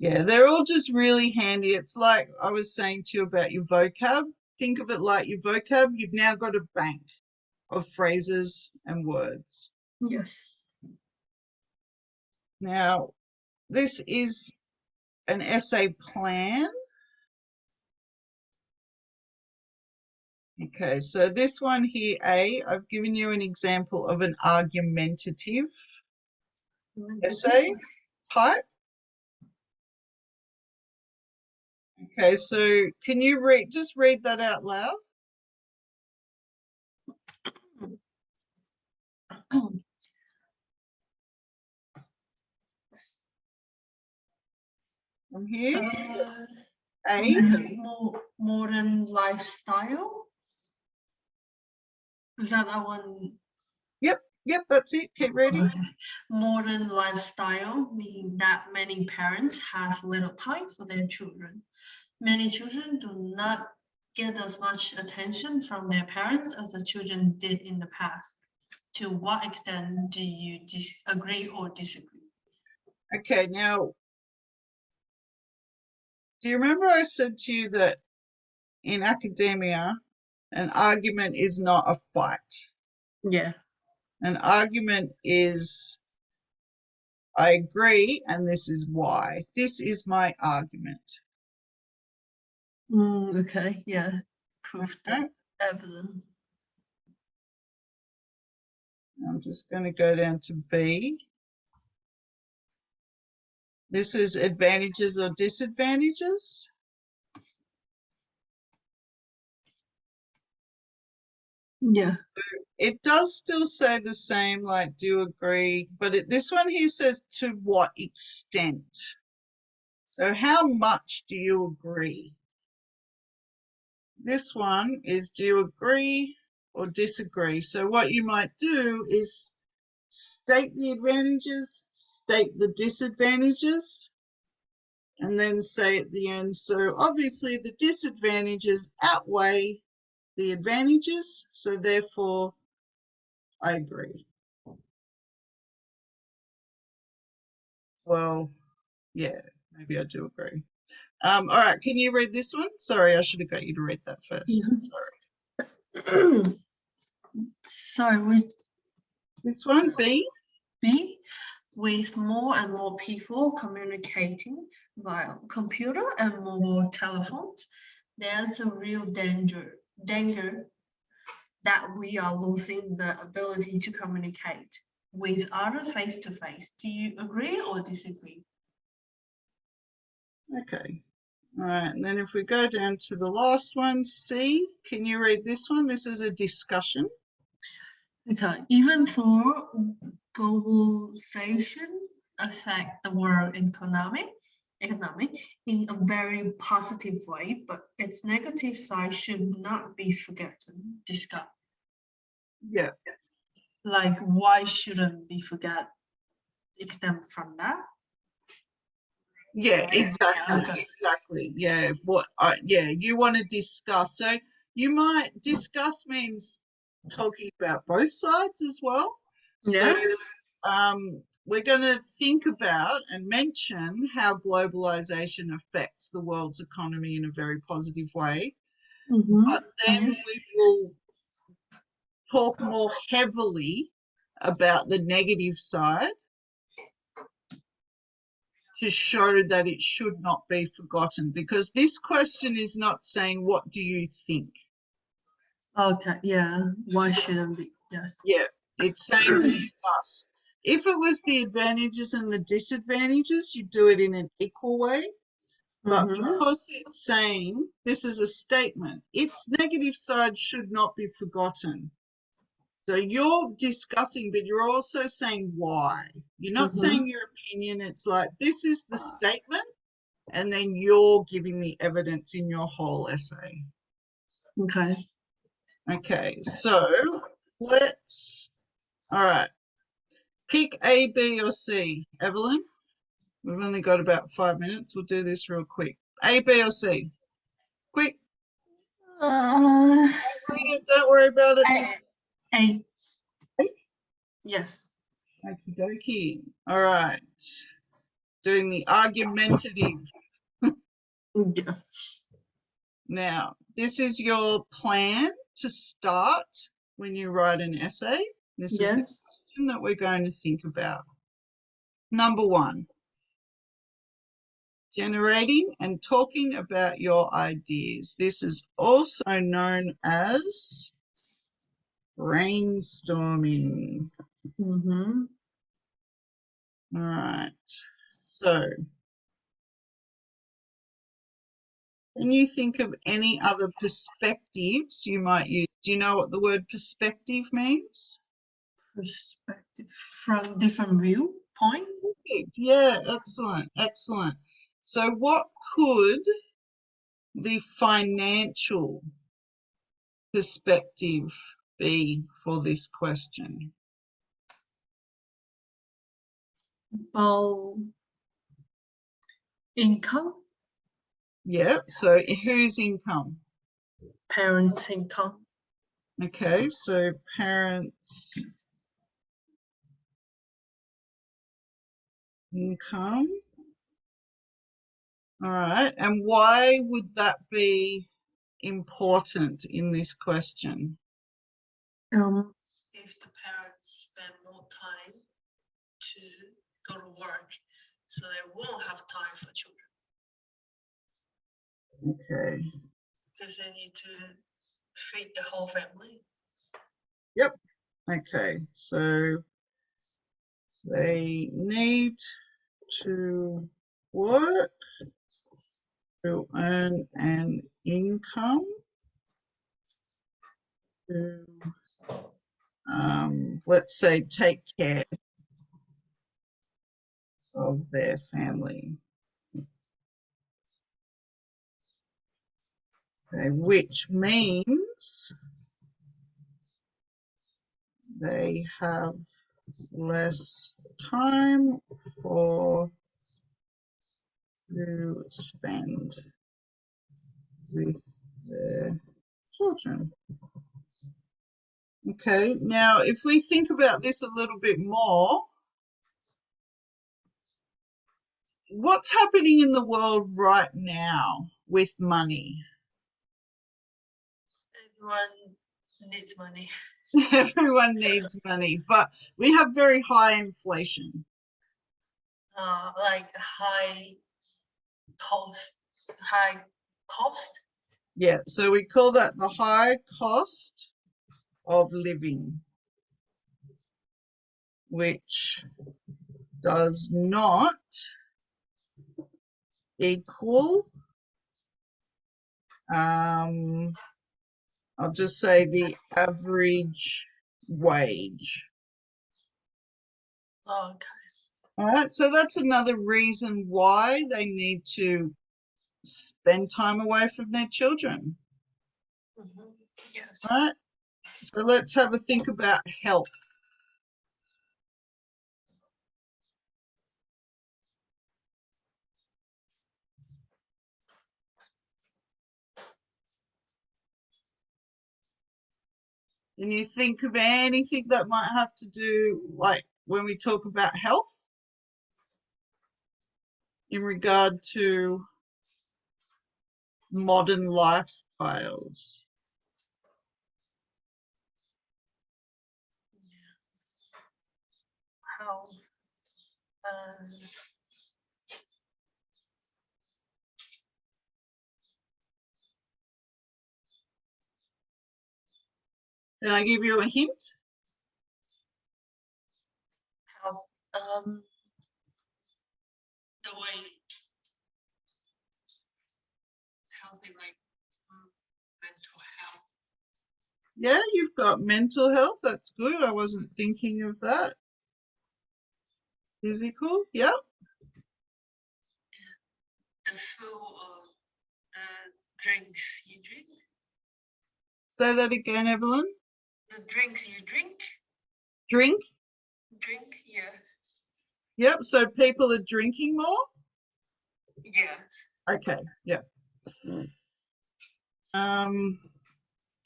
Yeah, they're all just really handy. It's like I was saying to you about your vocab. Think of it like your vocab. You've now got a bank of phrases and words. Yes. Now, this is an essay plan. Okay, so this one here, I've given you an example of an argumentative essay type. Okay, so can you just read that out loud? From here, Modern lifestyle. Is that one? Yep, that's it. Keep reading. Okay. Modern lifestyle, meaning that many parents have little time for their children. Many children do not get as much attention from their parents as the children did in the past. To what extent do you agree or disagree? Okay, now, do you remember I said to you that in academia, an argument is not a fight? Yeah. An argument is, I agree, and this is why. This is my argument. Okay, yeah. Proof Okay? the evidence. I'm just going to go down to B. This is advantages or disadvantages. Yeah. It does still say the same, like, do you agree? But this one here says, to what extent? So how much do you agree? This one is, do you agree or disagree? So what you might do is state the advantages, state the disadvantages, and then say at the end, so obviously the disadvantages outweigh the advantages, so therefore I agree. Well, yeah, maybe I do agree. All right, can you read this one? Sorry, I should have got you to read that first. Yeah. Sorry. Sorry, we This one, B. B, with more and more people communicating via computer and mobile telephones, there's a real danger that we are losing the ability to communicate with others face to face. Do you agree or disagree? Okay. All right, and then if we go down to the last one, C, can you read this one? This is a discussion. Okay, even though globalization affect the world economy in a very positive way, but its negative side should not be forgotten, discussed. Yeah. Like, why shouldn't we forget extent from that? Yeah, Right. exactly. Yeah, okay. Exactly. Yeah. Yeah, you want to discuss. So you might discuss means talking about both sides as well. So Yeah. we're going to think about and mention how globalization affects the world's economy in a very positive way. But then we will talk more heavily about the negative side to show that it should not be forgotten, because this question is not saying, what do you think? Okay, yeah. Why shouldn't we? Yes. Yeah, it's saying discuss. If it was the advantages and the disadvantages, you do it in an equal way. But because it's saying this is a statement, its negative side should not be forgotten. So you're discussing, but you're also saying why. You're not saying your opinion. It's like, this is the statement, and then you're giving the evidence in your whole essay. Okay. Okay, so all right, pick A, B, or C. Evelyn, we've only got about 5 minutes. We'll do this real quick. A, B, or C? Quick. Read it, don't worry about it. Just A. Yes. okie dokie. All right. Doing the argumentative. Yeah. Now, this is your plan to start when you write an essay. This is the Yes. question that we're going to think about. Number 1, generating and talking about your ideas. This is also known as brainstorming. Mm-hmm. All right. So, can you think of any other perspectives you might use? Do you know what the word perspective means? Perspective from different viewpoint. Perfect. Yeah, excellent, excellent. So what could the financial perspective be for this question? About income, Yeah, so whose income? parents' income. Okay, so parents' income. All right, and why would that be important in this question? If the parents spend more time to go to work, so they won't have time for children Okay. because they need to feed the whole family. Okay, so they need to work to earn an income to, let's say, take care of their family. Okay, which means they have less time to spend with their children. Okay, now if we think about this a little bit more, what's happening in the world right now with money? Everyone needs money. Everyone needs money, but we have very high inflation. Like high cost. Yeah, so we call that the high cost of living, which does not equal, I'll just say the average wage. Okay. All right, so that's another reason why they need to spend time away from their children. Yes. All right, so let's have a think about health. Can you think of anything that might have to do, like when we talk about health, in regard to modern lifestyles? How? Can I give you a hint? Health. The way healthy, like mental health. Yeah, you've got mental health. That's good. I wasn't thinking of that. Physical, yep. The food or the drinks you drink. Say that again, Evelyn. The drinks you drink. Drink, Yes. yep. So people are drinking more. Yes. Okay, yep.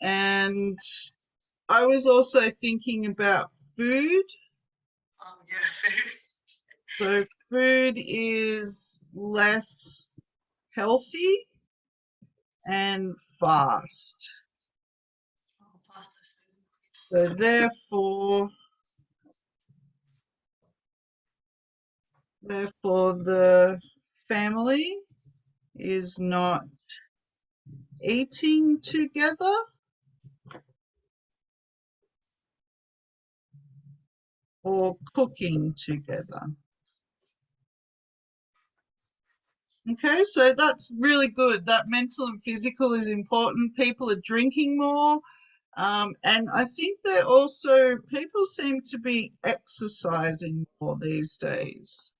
And I was also thinking about food. Yeah. So food is less healthy and fast. Pasta food. So therefore the family is not eating together or cooking together. Okay, so that's really good. That mental and physical is important. People are drinking more. And I think they're also, people seem to be exercising more these days.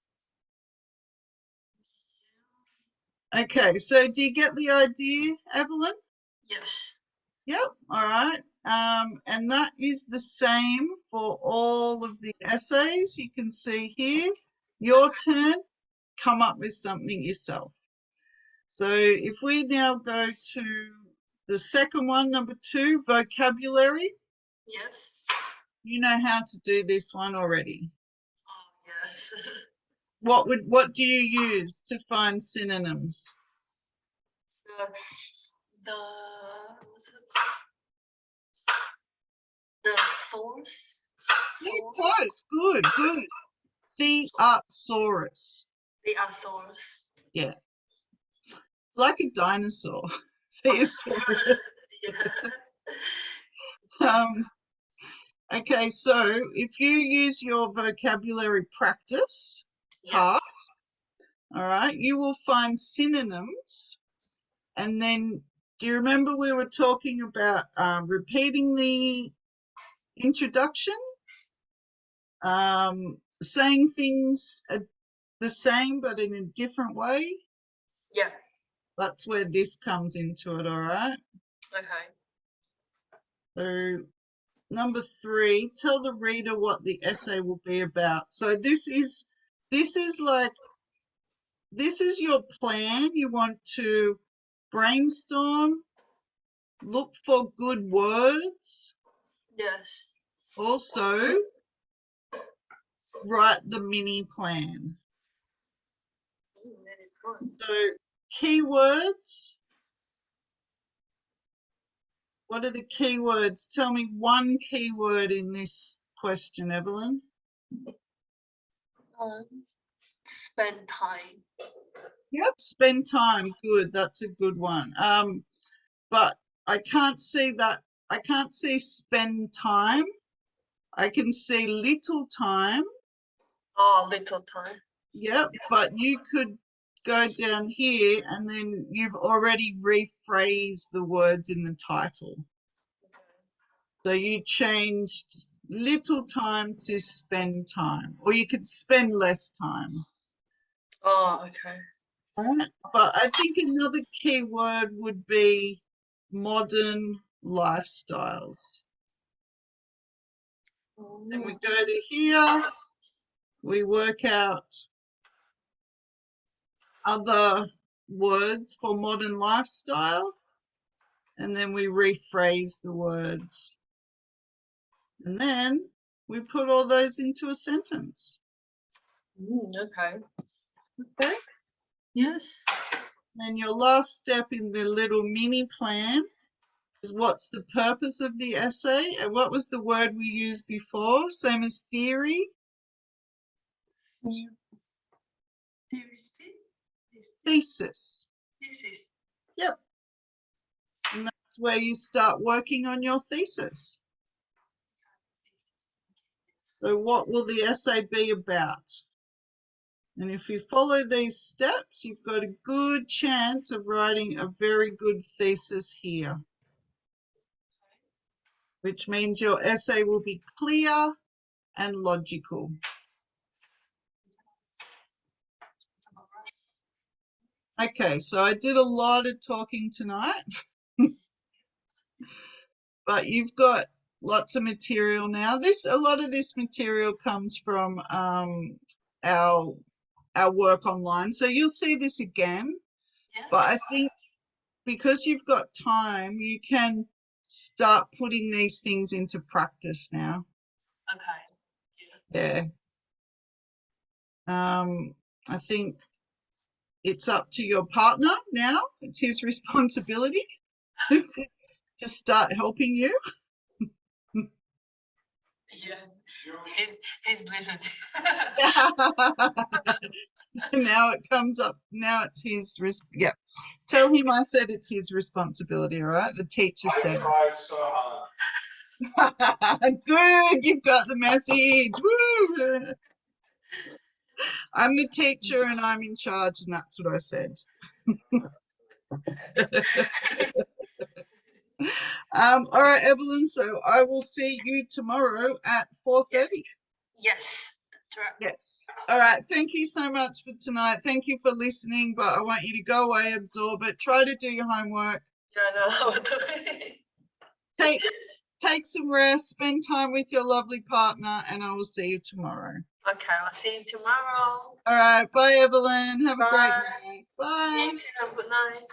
Okay, so do you get the idea, Evelyn? Yes. Yep, all right. And that is the same for all of the essays you can see here. Your turn, come up with something yourself. So if we now go to the second one, number 2, vocabulary, Yes. you know how to do this one already. Oh, yes. what do you use to find synonyms? The what's it called? The source. Yeah, close. Good, good. Thesaurus. The source. Yeah. It's like a dinosaur. Thesaurus. Yeah. Okay, so if you use your vocabulary practice task, all right, you will find synonyms. And then, do you remember we were talking about repeating the introduction? Saying things the same but in a different way? Yeah. That's where this comes into it, all right? Okay. So, number 3, tell the reader what the essay will be about. So this is your plan. You want to brainstorm, look for good words, Yes. also write the mini plan. Very good. So keywords. What are the keywords? Tell me one keyword in this question, Evelyn. Spend time. Yep, spend time. Good, that's a good one. But I can't see that. I can't see spend time. I can see little time. Oh, little time. Yep, but you could go down here and then you've already rephrased the words in the title. So you changed little time to spend time, or you could spend less time. Oh, okay. Right? But I think another key word would be modern lifestyles. Then we go to here, we work out other words for modern lifestyle, and then we rephrase the words. And then we put all those into a sentence. Okay. Okay. Yes. Then your last step in the little mini plan is what's the purpose of the essay? And what was the word we used before? Same as theory? Thesis. Thesis. Yep. And that's where you start working on your thesis. So what will the essay be about? And if you follow these steps, you've got a good chance of writing a very good thesis here, which means your essay will be clear and logical. Okay, so I did a lot of talking tonight, but you've got lots of material now. A lot of this material comes from our work online, so you'll see this again. Yeah. But I think because you've got time, you can start putting these things into practice now. Okay. Yeah. I think it's up to your partner now. It's his responsibility to start helping you. Yeah. He's listening. Now it comes up. Now it's his. Yeah. Tell him I said it's his responsibility. All right. The teacher said. I try so hard. Good. You've got the message. Woo. I'm the teacher and I'm in charge, and that's what I said. All right, Evelyn. So I will see you tomorrow at 4:30. Yes. That's right. Yes. All right. Thank you so much for tonight. Thank you for listening, but I want you to go away, absorb it, try to do your homework, Yeah, I know how to do it. take some rest, spend time with your lovely partner, and I will see you tomorrow. Okay, I'll see you tomorrow. All right. Bye, Evelyn. Have a great Bye. night. Bye. You too. Have a good night.